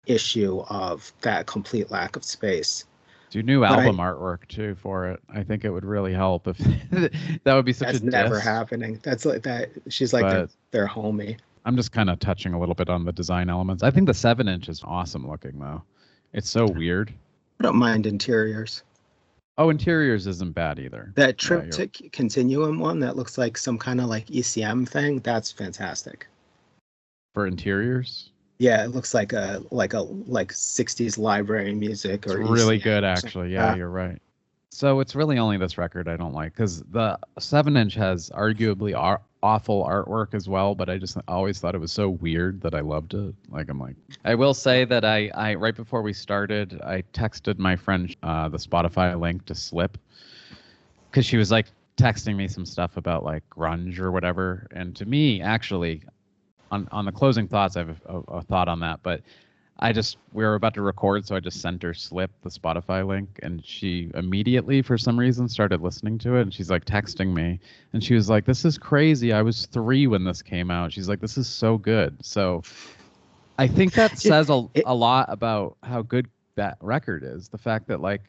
issue of that complete lack of space. Do new album artwork too for it. I think it would really help if that would be such that's a diss. never happening. That's like that. She's like their homie. I'm just kind of touching a little bit on the design elements. I think the 7-inch is awesome looking though. It's so weird. I don't mind interiors. Oh, interiors isn't bad either. That triptych continuum one that looks like some kind of like ECM thing, that's fantastic. For interiors? Yeah, it looks like a 60s library music. It's really good actually. Yeah, you're right. So it's really only this record I don't like because the 7-inch has arguably awful artwork as well, but I just always thought it was so weird that I loved it. Like I will say that I right before we started, I texted my friend the Spotify link to Slip because she was like texting me some stuff about like grunge or whatever, and to me actually on the closing thoughts I have a thought on that, but we were about to record, so I just sent her Slip, the Spotify link, and she immediately, for some reason, started listening to it, and she's like texting me, and she was like, "This is crazy. I was 3 when this came out." She's like, "This is so good." So I think that says a lot about how good that record is. The fact that like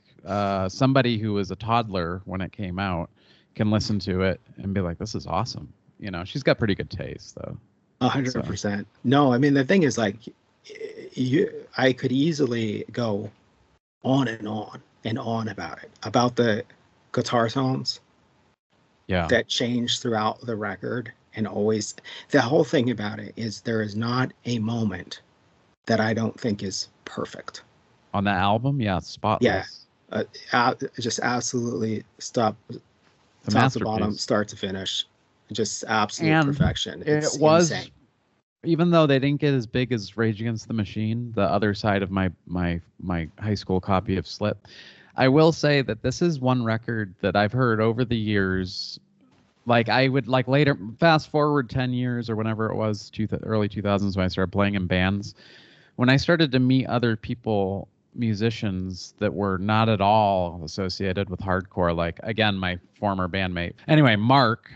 somebody who was a toddler when it came out can listen to it and be like, "This is awesome." You know, she's got pretty good taste, though. 100%. No, I mean, the thing is like, I could easily go on and on about it, about the guitar tones that change throughout the record. And always, the whole thing about it is there is not a moment that I don't think is perfect. On that album? Yeah, spotless. Yeah, just absolutely top to bottom, start to finish. Just absolute perfection. It's insane. Even though they didn't get as big as Rage Against the Machine, the other side of my high school copy of Slip, I will say that this is one record that I've heard over the years. Like I would like later, fast forward 10 years or whenever it was, early 2000s when I started playing in bands. When I started to meet other people, musicians that were not at all associated with hardcore, like again, my former bandmate. Anyway, Mark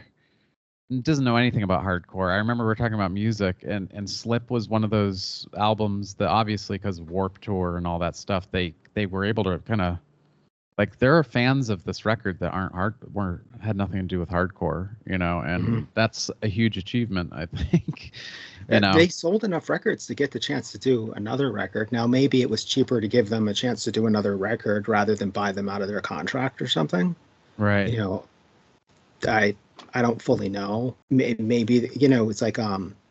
doesn't know anything about hardcore. I remember we were talking about music, and Slip was one of those albums that obviously because of Warped Tour and all that stuff, they were able to kind of like there are fans of this record that had nothing to do with hardcore, you know, and that's a huge achievement, I think. They sold enough records to get the chance to do another record. Now maybe it was cheaper to give them a chance to do another record rather than buy them out of their contract or something. Right. You know, I don't fully know. Maybe, you know, it's like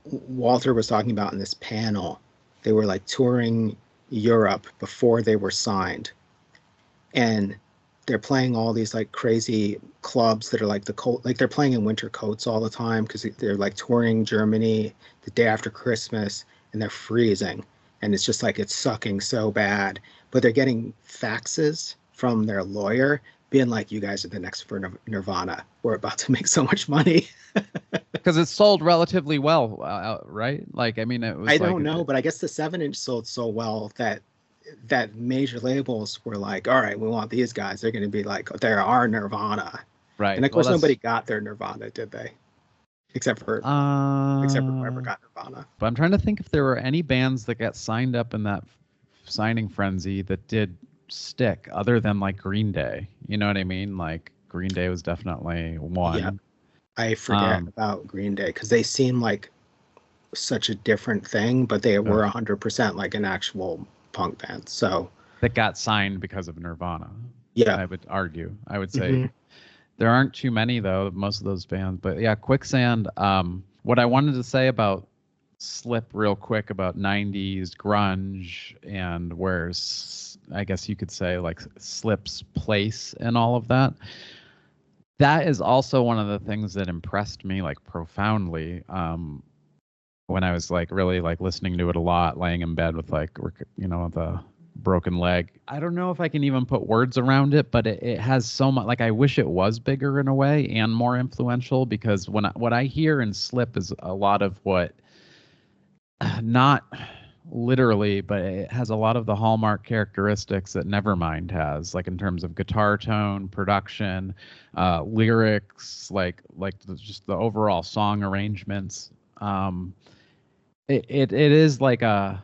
Walter was talking about in this panel. They were like touring Europe before they were signed. And they're playing all these like crazy clubs that are like they're playing in winter coats all the time because they're like touring Germany the day after Christmas and they're freezing. And it's just like it's sucking so bad. But they're getting faxes from their lawyer being like, "You guys are the next for Nirvana. We're about to make so much money." Because it sold relatively well, right? Like, I mean, it was. I don't know, but I guess the 7-inch sold so well that major labels were like, "All right, we want these guys. They're going to be like, they're our Nirvana." Right. And of course, nobody got their Nirvana, did they? Except for whoever got Nirvana. But I'm trying to think if there were any bands that got signed up in that signing frenzy that did stick other than like Green Day. You know what I mean? Like Green Day was definitely one. Yeah. I forget about Green Day because they seem like such a different thing, but they were 100% like an actual punk band. So that got signed because of Nirvana. Yeah. I would argue. I would say there aren't too many though, most of those bands. But yeah, Quicksand. What I wanted to say about Slip real quick about 90s grunge and where's I guess you could say like Slip's place and all of that. That is also one of the things that impressed me like profoundly. when I was like really like listening to it a lot, laying in bed with like, the broken leg. I don't know if I can even put words around it, but it has so much. Like I wish it was bigger in a way and more influential, because what I hear in Slip is a lot of what, not literally, but it has a lot of the hallmark characteristics that Nevermind has, like in terms of guitar tone, production, lyrics, just the overall song arrangements. It is like a,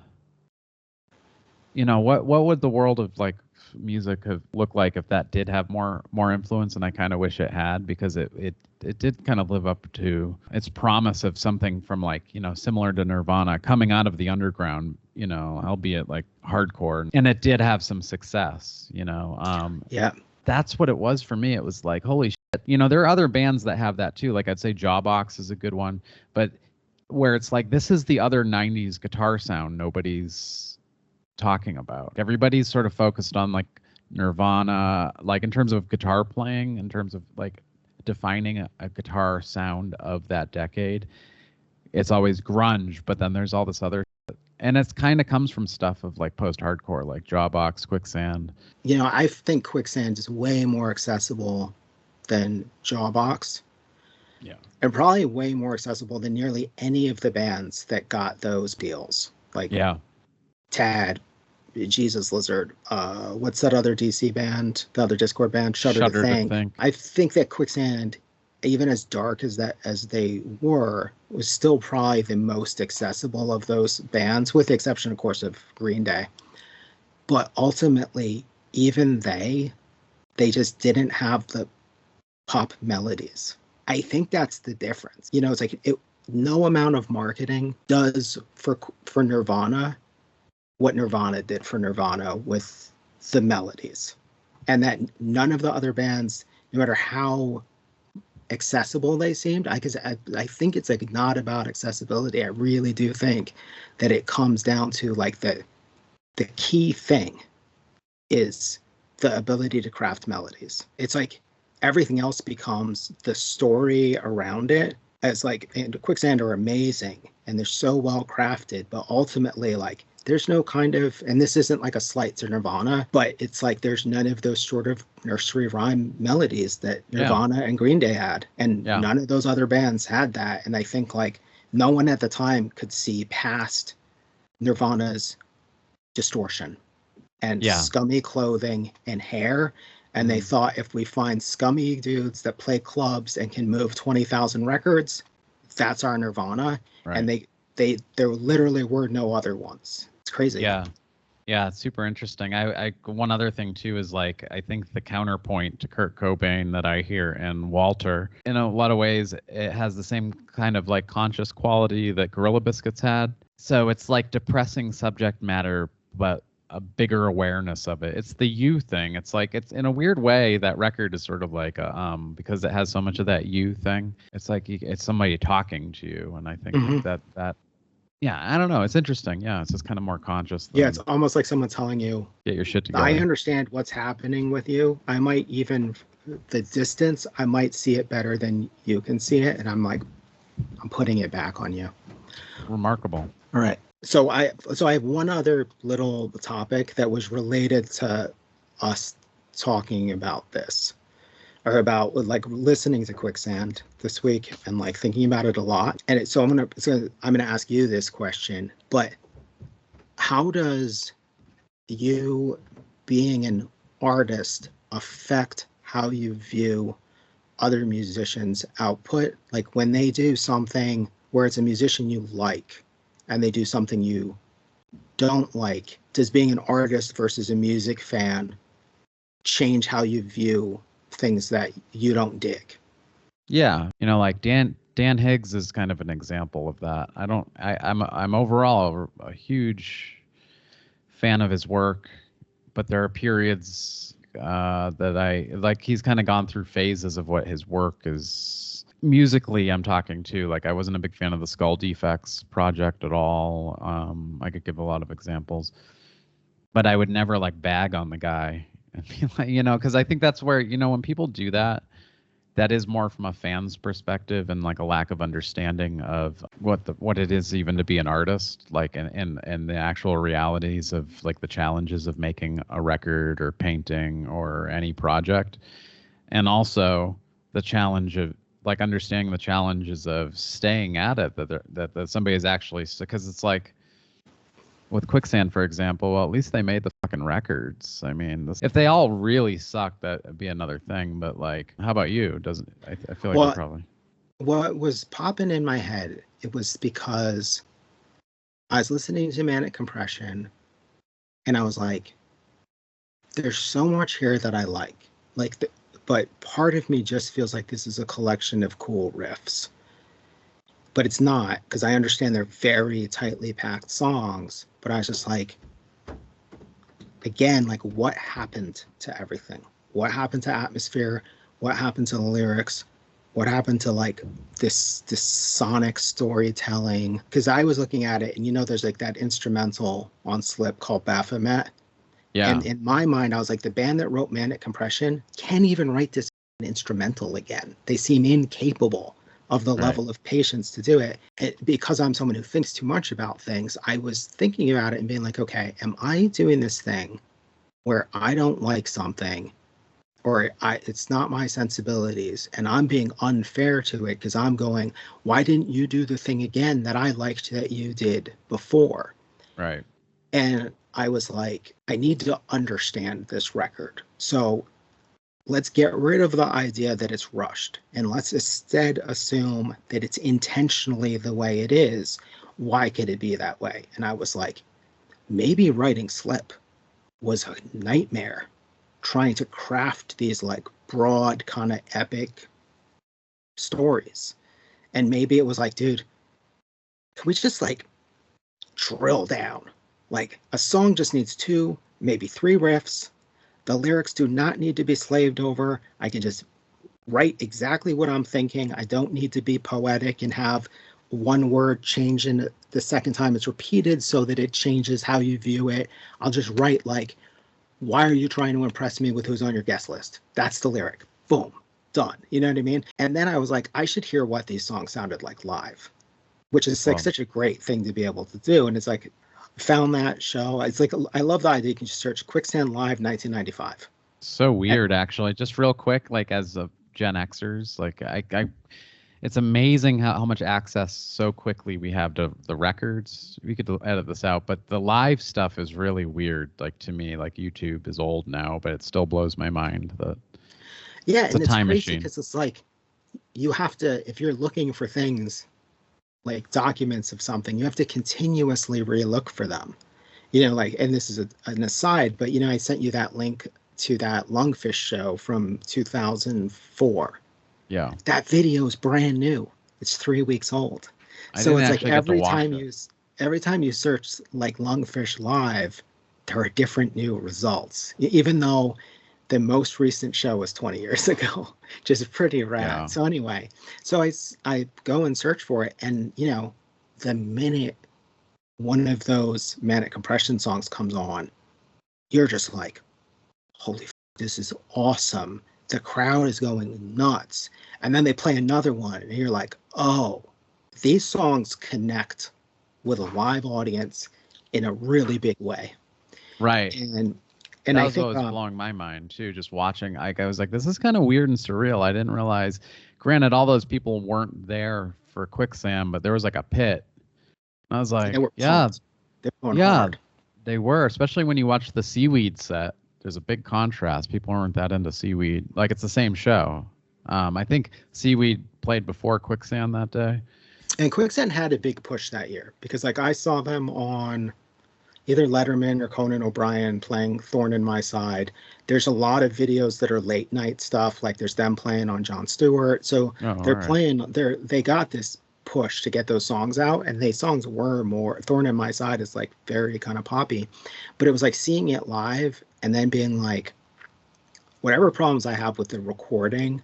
what would the world of like music have looked like if that did have more influence? And I kind of wish it had, because it did kind of live up to its promise of something from like, similar to Nirvana, coming out of the underground, albeit like hardcore, and it did have some success. Yeah. That's what it was for me. It was like, holy shit. There are other bands that have that too. Like I'd say Jawbox is a good one, but where it's like, this is the other 90s guitar sound nobody's talking about. Everybody's sort of focused on like Nirvana, like in terms of guitar playing, in terms of like defining a guitar sound of that decade. It's always grunge, but then there's all this other shit. And it's kind of comes from stuff of like post-hardcore, like Jawbox, Quicksand. I think Quicksand is way more accessible than Jawbox. Yeah. And probably way more accessible than nearly any of the bands that got those deals. Like Tad, Jesus Lizard, what's that other DC band, the other Discord band, Shudder to Think. I think that Quicksand, even as dark as they were, was still probably the most accessible of those bands, with the exception, of course, of Green Day. But ultimately, even they just didn't have the pop melodies. I think that's the difference. It's like no amount of marketing does for Nirvana what Nirvana did for Nirvana with the melodies. And that none of the other bands, no matter how accessible they seemed, I think it's like not about accessibility. I really do think that it comes down to like the key thing is the ability to craft melodies. It's like everything else becomes the story around it. As like, and Quicksand are amazing and they're so well crafted, but ultimately like there's no kind of, and this isn't like a slight to Nirvana, but it's like there's none of those sort of nursery rhyme melodies that Nirvana and Green Day had. And none of those other bands had that. And I think like no one at the time could see past Nirvana's distortion and scummy clothing and hair. And they thought, if we find scummy dudes that play clubs and can move 20,000 records, that's our Nirvana. Right. And there literally were no other ones. It's crazy. Yeah, it's super interesting. I one other thing too is like, I think the counterpoint to Kurt Cobain that I hear in Walter, in a lot of ways, it has the same kind of like conscious quality that Gorilla Biscuits had. So it's like depressing subject matter, but a bigger awareness of it. It's the you thing. It's like, it's in a weird way, that record is sort of like a because it has so much of that you thing. It's like it's somebody talking to you, and I think that I don't know. It's interesting. Yeah, it's just kind of more conscious. It's almost like someone telling you, get your shit together. I understand what's happening with you. I might even the distance. I might see it better than you can see it, and I'm putting it back on you. Remarkable. All right. So I have one other little topic that was related to us talking about this, or about like listening to Quicksand this week and like thinking about it a lot. And I'm gonna ask you this question, but how does you being an artist affect how you view other musicians' output? Like when they do something where it's a musician you like, and they do something you don't like, does being an artist versus a music fan change how you view things that you don't dig? Yeah, like Dan Higgs is kind of an example of that. I'm overall a huge fan of his work, but there are periods that I like. He's kind of gone through phases of what his work is. Musically, I'm talking to, like, I wasn't a big fan of the Skull Defects project at all. I could give a lot of examples, but I would never like bag on the guy and be like, because I think that's where, when people do that, that is more from a fan's perspective and like a lack of understanding of what it is even to be an artist, like and the actual realities of like the challenges of making a record or painting or any project, and also the challenge of like understanding the challenges of staying at it, that somebody is actually, because it's like with Quicksand, for example, well, at least they made the fucking records. I mean, if they all really sucked, that'd be another thing. But like, how about you? Doesn't I feel like Well, you're probably. What was popping in my head, it was because I was listening to Manic Compression, and I was like, there's so much here that I like. But part of me just feels like this is a collection of cool riffs. But it's not, because I understand they're very tightly packed songs. But I was just like, again, like, what happened to everything? What happened to atmosphere? What happened to the lyrics? What happened to like this sonic storytelling? Because I was looking at it, and there's like that instrumental on Slip called Baphomet. Yeah. And in my mind, I was like, the band that wrote Manic Compression can't even write this instrumental again. They seem incapable of the level of patience to do it. Because I'm someone who thinks too much about things, I was thinking about it and being like, okay, am I doing this thing where I don't like something, or it's not my sensibilities, and I'm being unfair to it because I'm going, why didn't you do the thing again that I liked that you did before? Right. And I was like, I need to understand this record. So let's get rid of the idea that it's rushed, and let's instead assume that it's intentionally the way it is. Why could it be that way? And I was like, maybe writing Slip was a nightmare, trying to craft these like broad kind of epic stories. And maybe it was like, dude, can we just like drill down? Like, a song just needs 2, maybe 3 riffs. The lyrics do not need to be slaved over. I can just write exactly what I'm thinking. I don't need to be poetic and have one word change in the second time it's repeated so that it changes how you view it. I'll just write like, why are you trying to impress me with who's on your guest list? That's the lyric. Boom. Done. You know what I mean? And then I was like, I should hear what these songs sounded like live, which is like such a great thing to be able to do. And it's like, found that show. It's like, I love the idea. You can just search Quicksand Live 1995. So weird, actually. Just real quick, like as a Gen Xers, like it's amazing how much access so quickly we have to the records. We could edit this out, but the live stuff is really weird. Like to me, like YouTube is old now, but it still blows my mind that it's a time machine. Because it's like, you have to, if you're looking for things like documents of something, you have to continuously relook for them. Like, and this is an aside, but I sent you that link to that Lungfish show from 2004. Yeah. That video is brand new. It's 3 weeks old. So it's like every time you search like Lungfish Live, there are different new results, even though the most recent show was 20 years ago, which is pretty rad. Yeah. So anyway, I go and search for it, and the minute one of those Manic Compression songs comes on, you're just like, holy this is awesome. The crowd is going nuts. And then they play another one, and you're like, oh, these songs connect with a live audience in a really big way. Right. And that was what was blowing my mind too, just watching. I was like, this is kind of weird and surreal. I didn't realize, granted, all those people weren't there for Quicksand, but there was like a pit. And I was like, hard. They were, especially when you watch the Seaweed set. There's a big contrast. People aren't that into Seaweed. Like, it's the same show. I think Seaweed played before Quicksand that day. And Quicksand had a big push that year because, like, I saw them on either Letterman or Conan O'Brien playing Thorn in My Side. There's a lot of videos that are late night stuff. Like, there's them playing on Jon Stewart. So they got this push to get those songs out, and these songs were more, Thorn in My Side is like very kind of poppy, but it was like seeing it live and then being like, whatever problems I have with the recording,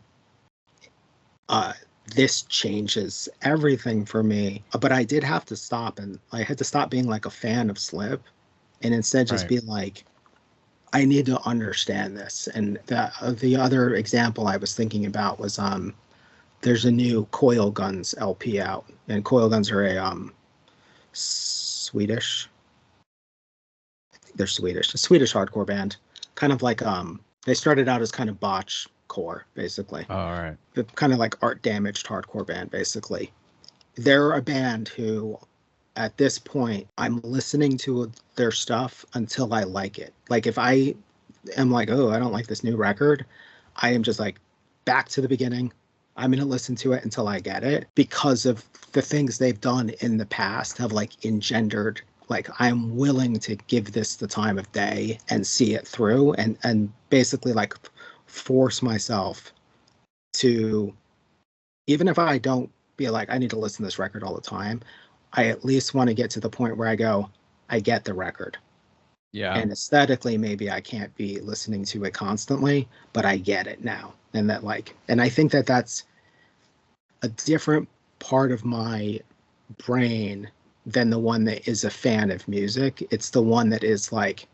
this changes everything for me. But I did have to stop, and I had to stop being like a fan of Slip and instead just be like, I need to understand this. And the other example I was thinking about was there's a new Coil Guns LP out, and Coil Guns are a Swedish. They're Swedish, a Swedish hardcore band, kind of like they started out as kind of botch core, basically. Oh, all right. Kind of like art damaged hardcore band, basically. They're a band who, at this point, I'm listening to their stuff until I like it. Like if I am like, oh, I don't like this new record, I am just like back to the beginning. I'm going to listen to it until I get it, because of the things they've done in the past have like engendered, like I'm willing to give this the time of day and see it through, and basically like force myself to, even if I don't feel like I need to listen to this record all the time, I at least want to get to the point where I go, I get the record. Yeah. And aesthetically, maybe I can't be listening to it constantly, but I get it now. And that like, and I think that that's a different part of my brain than the one that is a fan of music. It's the one that is like,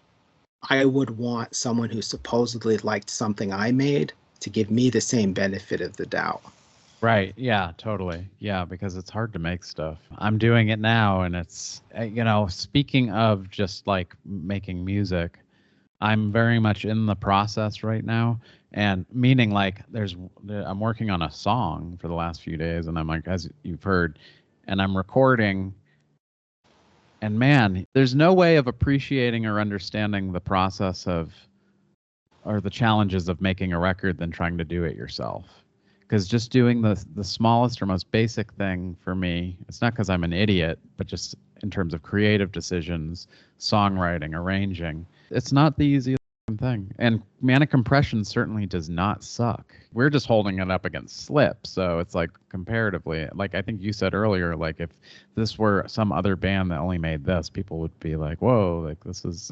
I would want someone who supposedly liked something I made to give me the same benefit of the doubt. Right. Yeah, totally. Yeah, because it's hard to make stuff. I'm doing it now, and it's, speaking of just like making music, I'm very much in the process right now. And meaning like I'm working on a song for the last few days, and I'm like, as you've heard, and I'm recording. And man, there's no way of appreciating or understanding the process or the challenges of making a record than trying to do it yourself. Because just doing the smallest or most basic thing for me, it's not because I'm an idiot, but just in terms of creative decisions, songwriting, arranging, it's not the easiest thing. And Manic Compression certainly does not suck. We're just holding it up against Slip, so it's like comparatively, like I think you said earlier, like if this were some other band that only made this, people would be like, whoa, like this is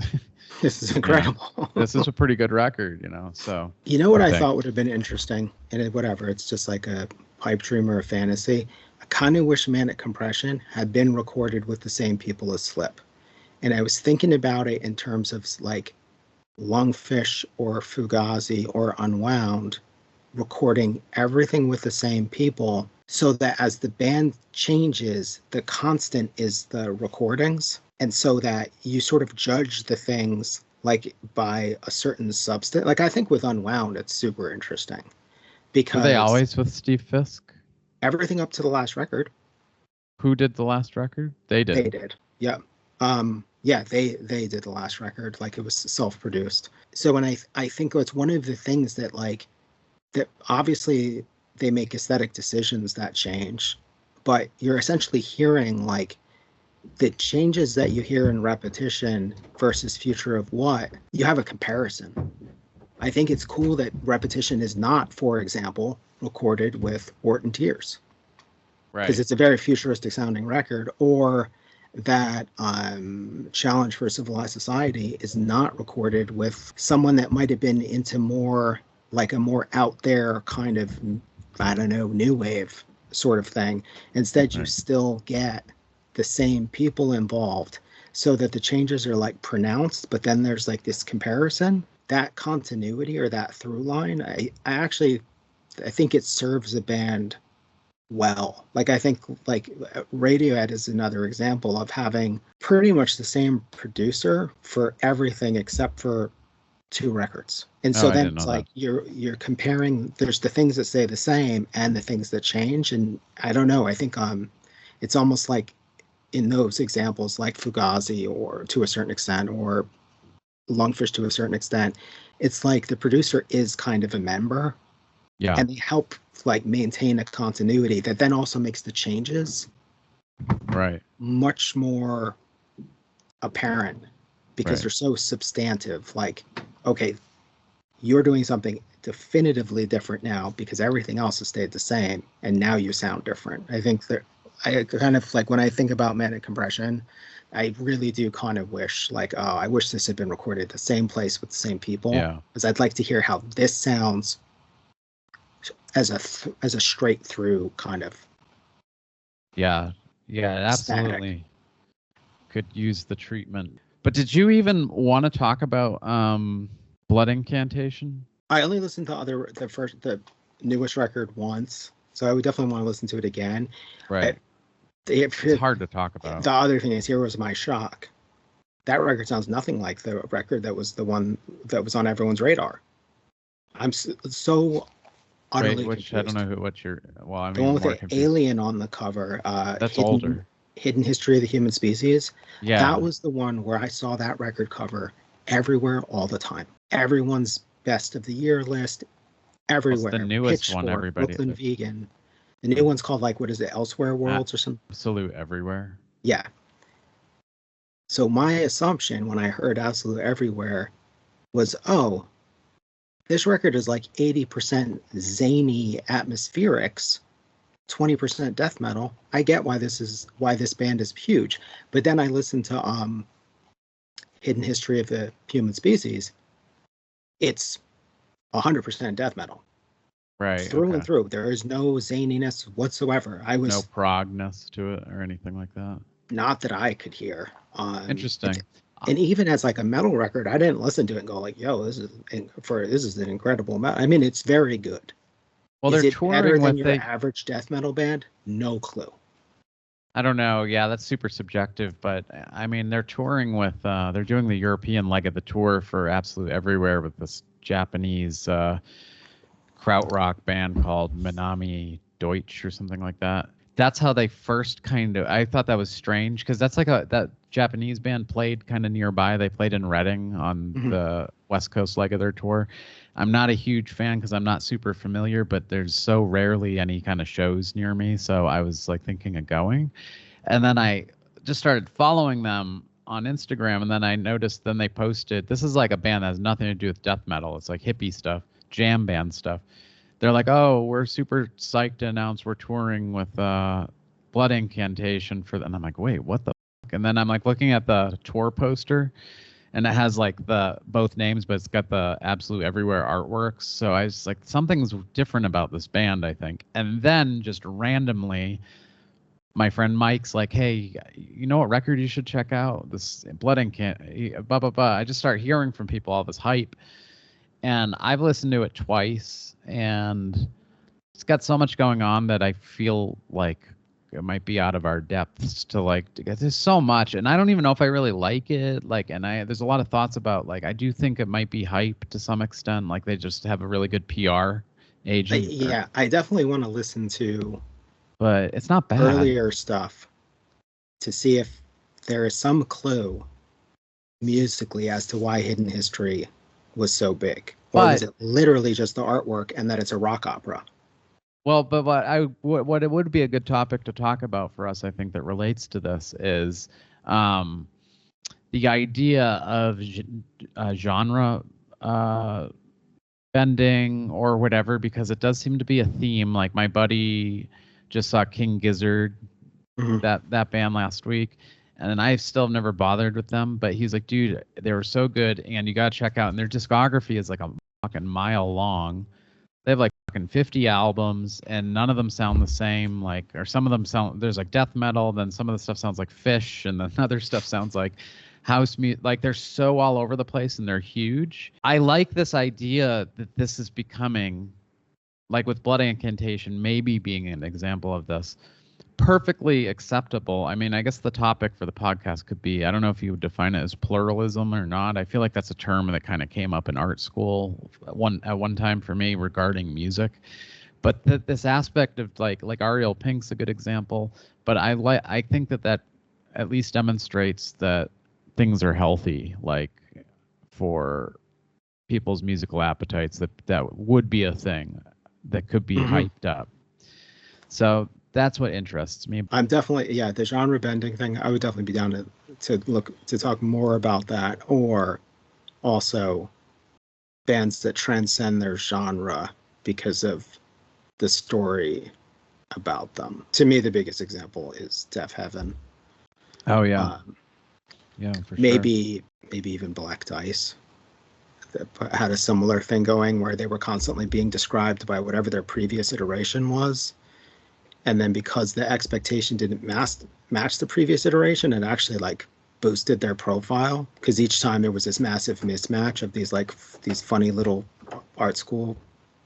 this is incredible. This is a pretty good record, so. You know what I thought would have been interesting, and whatever, it's just like a pipe dream or a fantasy. I kind of wish Manic Compression had been recorded with the same people as Slip. And I was thinking about it in terms of like Lungfish or Fugazi or Unwound recording everything with the same people, so that as the band changes, the constant is the recordings, and so that you sort of judge the things like by a certain substance. Like I think with Unwound, it's super interesting because were they always with Steve Fisk? Everything up to the last record. Who did the last record? They did. They did. Yeah. Yeah, they did the last record, like it was self-produced. So when I think it's one of the things that like, that obviously they make aesthetic decisions that change, but you're essentially hearing like the changes that you hear in Repetition versus Future of What, you have a comparison. I think it's cool that Repetition is not, for example, recorded with Wart and Tears. Right. Because it's a very futuristic sounding record, or that Challenge for Civilized Society is not recorded with someone that might have been into more like a more out there kind of, I don't know, new wave sort of thing. Instead, you still get the same people involved, so that the changes are like pronounced, but then there's like this comparison. That continuity or that through line, I think it serves a band well. Like I think like Radiohead is another example of having pretty much the same producer for everything except for 2 records. And so then it's like you're comparing, there's the things that stay the same and the things that change. And I don't know, I think it's almost like in those examples like Fugazi, or to a certain extent, or Lungfish to a certain extent, it's like the producer is kind of a member. Yeah. And they help like maintain a continuity that then also makes the changes much more apparent, because they're so substantive. Like, okay, you're doing something definitively different now because everything else has stayed the same, and now you sound different. I think that I kind of like, when I think about Manic Compression, I really do kind of wish like, oh, I wish this had been recorded at the same place with the same people, because I'd like to hear how this sounds as a straight through kind of. Yeah, absolutely. Could use the treatment. But did you even want to talk about Blood Incantation? I only listened to the newest record once, so I would definitely want to listen to it again. Right. It's hard to talk about. The other thing is, here was my shock. That record sounds nothing like the record that was the one that was on everyone's radar. I'm so utterly confused. I don't know what you're. Well, I mean, the one with the alien on the cover. That's older. Hidden History of the Human Species. Yeah, that was the one where I saw that record cover everywhere all the time. Everyone's best of the year list. Everywhere. What's the newest Pitchfork, one? Everybody. Brooklyn Vegan. The new one's called, like, what is it? Elsewhere Worlds or something? Absolute Everywhere. Yeah. So my assumption when I heard Absolute Everywhere was, oh, this record is like 80% zany atmospherics, 20% death metal. I get why this band is huge. But then I listened to Hidden History of the Human Species. It's 100% death metal. Right. Through and through. There is no zaniness whatsoever. No progness to it or anything like that. Not that I could hear. Interesting. And even as like a metal record, I didn't listen to it and go like, "Yo, this is an incredible metal." I mean, it's very good. Well, is they're it touring better than with your average death metal band? No clue. I don't know. Yeah, that's super subjective. But I mean, they're touring with. They're doing the European leg of the tour for Absolute Everywhere with this Japanese krautrock band called Manami Deutsch or something like that. That's how they first I thought that was strange because that's like that Japanese band played kind of nearby. They played in Reading on the West Coast leg of their tour. I'm not a huge fan because I'm not super familiar, but there's so rarely any kind of shows near me. So I was like thinking of going. And then I just started following them on Instagram. And then I noticed they posted, this is like a band that has nothing to do with death metal. It's like hippie stuff, jam band stuff. They're like, oh, we're super psyched to announce we're touring with Blood Incantation and I'm like, wait, what the fuck? And then I'm like looking at the tour poster and it has like the both names, but it's got the Absolute Everywhere artworks. So I was like, something's different about this band, I think. And then just randomly, my friend Mike's like, hey, you know what record you should check out? This Blood Incantation, blah, blah, blah. I just start hearing from people all this hype. And I've listened to it twice, and it's got so much going on that I feel like it might be out of our depths to like. There's so much, and I don't even know if I really like it. Like, and there's a lot of thoughts about like I do think it might be hype to some extent. Like they just have a really good PR agent. I definitely want to listen to, but it's not bad. Earlier stuff to see if there is some clue musically as to why Hidden History was so big, or was it literally just the artwork and that it's a rock opera? Well, but what it would be a good topic to talk about for us, I think, that relates to this is the idea of genre bending or whatever, because it does seem to be a theme. Like my buddy just saw King Gizzard, that band last week. And then I still never bothered with them, but he's like, dude, they were so good, and you gotta check out. And their discography is like a fucking mile long. They have like fucking 50 albums, and none of them sound the same. Like, or some of them sound. There's like death metal, then some of the stuff sounds like Fish, and then other stuff sounds like house music. Like they're so all over the place, and they're huge. I like this idea that this is becoming, like with Blood Incantation, maybe being an example of this. Perfectly acceptable. I mean, I guess the topic for the podcast could be, I don't know if you would define it as pluralism or not. I feel like that's a term that kind of came up in art school at one time for me regarding music. But this aspect of like Ariel Pink's a good example. But I think that at least demonstrates that things are healthy, like for people's musical appetites, that would be a thing that could be hyped up. So that's what interests me. I'm definitely, the genre bending thing. I would definitely be down to talk more about that, or also bands that transcend their genre because of the story about them. To me, the biggest example is Deaf Heaven. Oh yeah, for maybe even Black Dice that had a similar thing going where they were constantly being described by whatever their previous iteration was. And then because the expectation didn't match the previous iteration, it actually like boosted their profile, because each time there was this massive mismatch of these funny little art school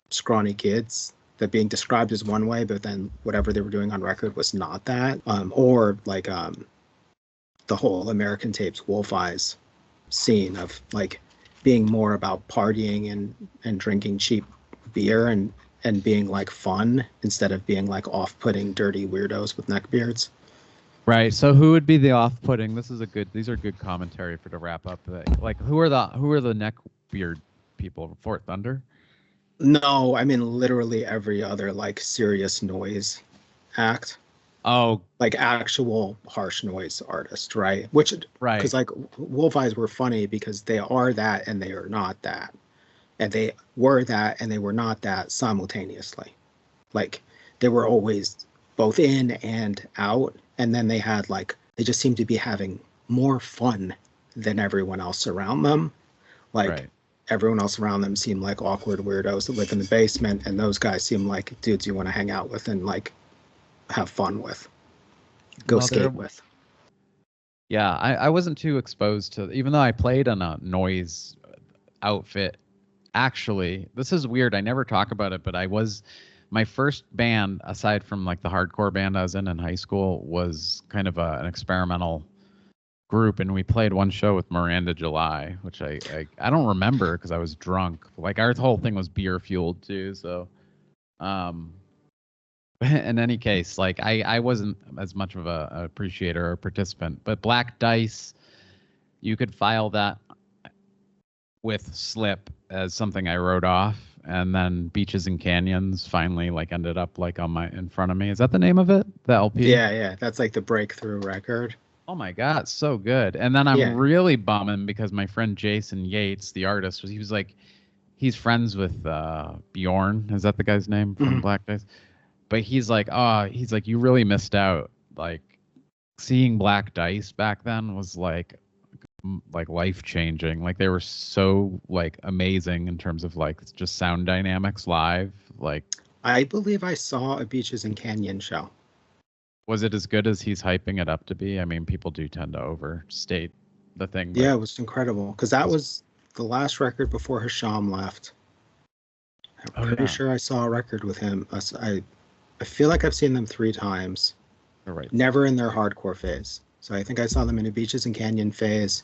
scrawny kids that being described as one way, but then whatever they were doing on record was not that. Or like the whole American Tapes Wolf Eyes scene of like being more about partying and drinking cheap beer and being like fun instead of being like off-putting dirty weirdos with neckbeards. Right. So who would be the off-putting? These are good commentary for to wrap up. Like who are the neckbeard people? Fort Thunder? No, I mean literally every other like serious noise act. Oh, like actual harsh noise artist, right? Which, right. Because like Wolf Eyes were funny because they are that and they are not that, and they were that and they were not that simultaneously. Like they were always both in and out, and then they just seemed to be having more fun than everyone else around them. Like right. Everyone else around them seemed like awkward weirdos that live in the basement, and those guys seemed like dudes you want to hang out with and like have fun with, skate with. Yeah, I wasn't too exposed to, even though I played in a noise outfit. Actually, this is weird. I never talk about it, but my first band, aside from like the hardcore band I was in high school, was kind of an experimental group, and we played one show with Miranda July, which I don't remember because I was drunk. Like our whole thing was beer fueled too, so in any case, like I wasn't as much of a appreciator or participant, but Black Dice, you could file that with Slip as something I wrote off, and then Beaches and Canyons finally like ended up like in front of me. Is that the name of it? The LP? Yeah, that's like the breakthrough record. Oh my God, so good. And then I'm really bumming because my friend Jason Yates, the artist, he's friends with Bjorn. Is that the guy's name from Black Dice? But he's like, you really missed out. Like seeing Black Dice back then was like life changing. Like they were so like amazing in terms of like just sound dynamics live. Like I believe I saw a Beaches and Canyon show. Was it as good as he's hyping it up to be? I mean, people do tend to overstate the thing. Yeah, it was incredible because that was the last record before Hisham left. I'm pretty sure I saw a record with him. I feel like I've seen them 3 times. Right. Never in their hardcore phase. So I think I saw them in a Beaches and Canyon phase,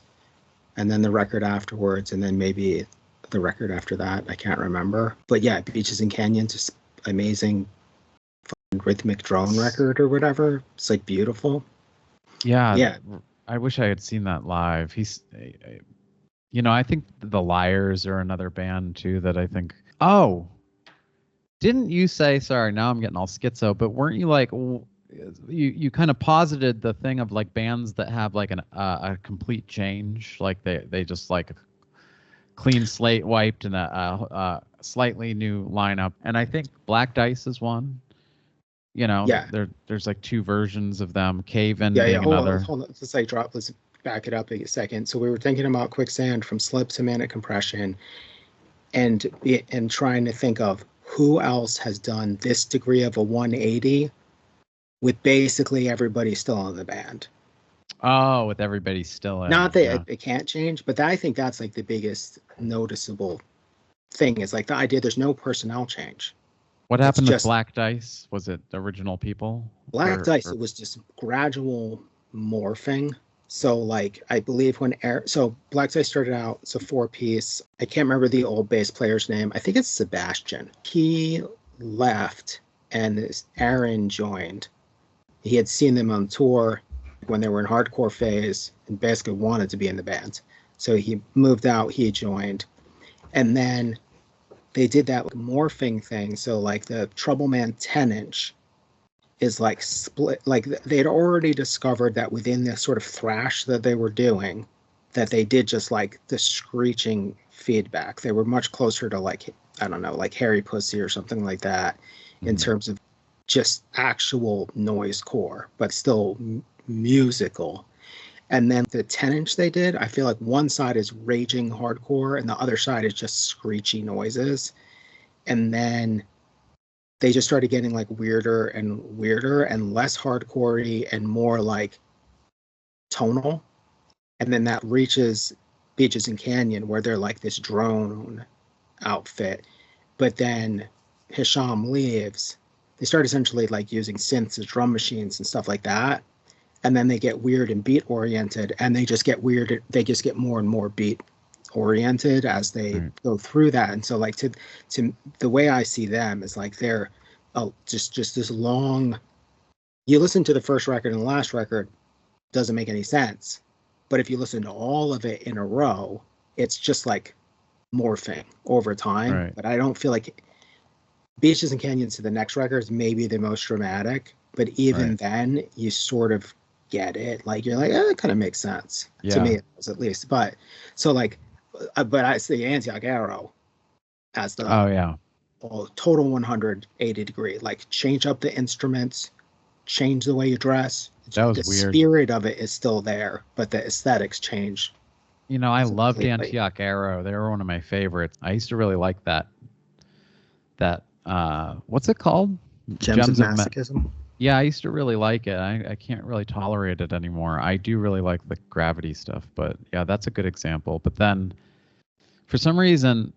and then the record afterwards, and then maybe the record after that. I can't remember. But yeah, Beaches and Canyon, just amazing rhythmic drone record or whatever. It's like beautiful. Yeah. I wish I had seen that live. I think the Liars are another band too that I think. Oh, didn't you say? Sorry, now I'm getting all schizo. But weren't you like you kind of posited the thing of like bands that have like a complete change, like they just like clean slate wiped and a slightly new lineup, and I think Black Dice is one. There's like 2 versions of them. Cave-In being another. Hold on. Let's back it up a second. So we were thinking about Quicksand from Slip to Manic Compression, and trying to think of who else has done this degree of a 180 with basically everybody still in the band. Oh, with everybody still in. Not that it can't change, but I think that's like the biggest noticeable thing is like the idea there's no personnel change. What happened with Black Dice? Was it the original people? Black Dice, it was just gradual morphing. So like I believe so Black Dice started out, it's a 4-piece. I can't remember the old bass player's name. I think it's Sebastian. He left and Aaron joined. He had seen them on tour when they were in hardcore phase and basically wanted to be in the band. So he moved out, he joined. And then they did that morphing thing. So like the Trouble Man 10-inch is like split. Like they'd already discovered that within this sort of thrash that they were doing, that they did just like the screeching feedback. They were much closer to like, I don't know, like Hairy Pussy or something like that in terms of just actual noise core, but still musical. And then the 10-inch they did, I feel like one side is raging hardcore and the other side is just screechy noises. And then they just started getting like weirder and less hardcore-y and more like tonal. and then that reaches Beaches and Canyon, where they're like this drone outfit. But then Hisham leaves. They start essentially like using synths as drum machines and stuff like that. And then they get weird and beat oriented, and they just get weird. They just get more and more beat oriented as they go through that. And so like to the way I see them is like they're just this long. You listen to the first record and the last record, doesn't make any sense. But if you listen to all of it in a row, it's just like morphing over time. Right. But I don't feel like Beaches and Canyons to the next record is maybe the most dramatic. But even then, you sort of get it. Like you're like, it kind of makes sense to me, at least. But so like, but I see Antioch Arrow as the total 180 degree. Like change up the instruments, change the way you dress. That was the weird. Spirit of it is still there, but the aesthetics change. You know, I loved Antioch Arrow. They were one of my favorites. I used to really like that. What's it called? Gems of Masochism. Yeah, I used to really like it. I can't really tolerate it anymore. I do really like the Gravity stuff, but yeah, that's a good example. But then, for some reason,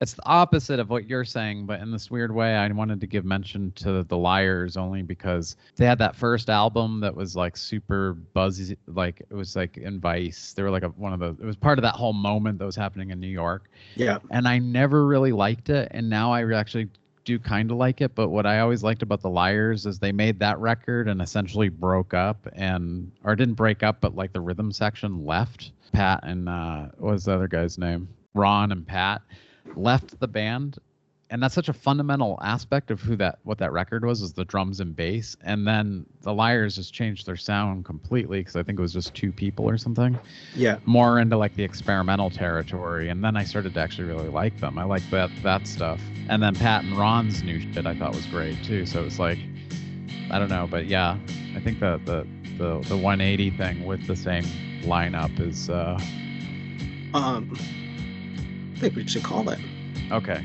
it's the opposite of what you're saying, but in this weird way, I wanted to give mention to the Liars only because they had that first album that was like super buzzy, like it was like in Vice. They were like it was part of that whole moment that was happening in New York. Yeah. And I never really liked it, and now I actually do kind of like it. But what I always liked about the Liars is they made that record and essentially broke up, or didn't break up, but like the rhythm section left. Pat and what was the other guy's name? Ron and Pat left the band, and that's such a fundamental aspect of what that record was the drums and bass. And then the Liars just changed their sound completely because I think it was just two people or something. Yeah, more into like the experimental territory. And then I started to actually really like them. I like that stuff. And then Pat and Ron's new shit I thought was great too. So it's like, I don't know, but yeah, I think the 180 thing with the same lineup is I think we should call it. Okay.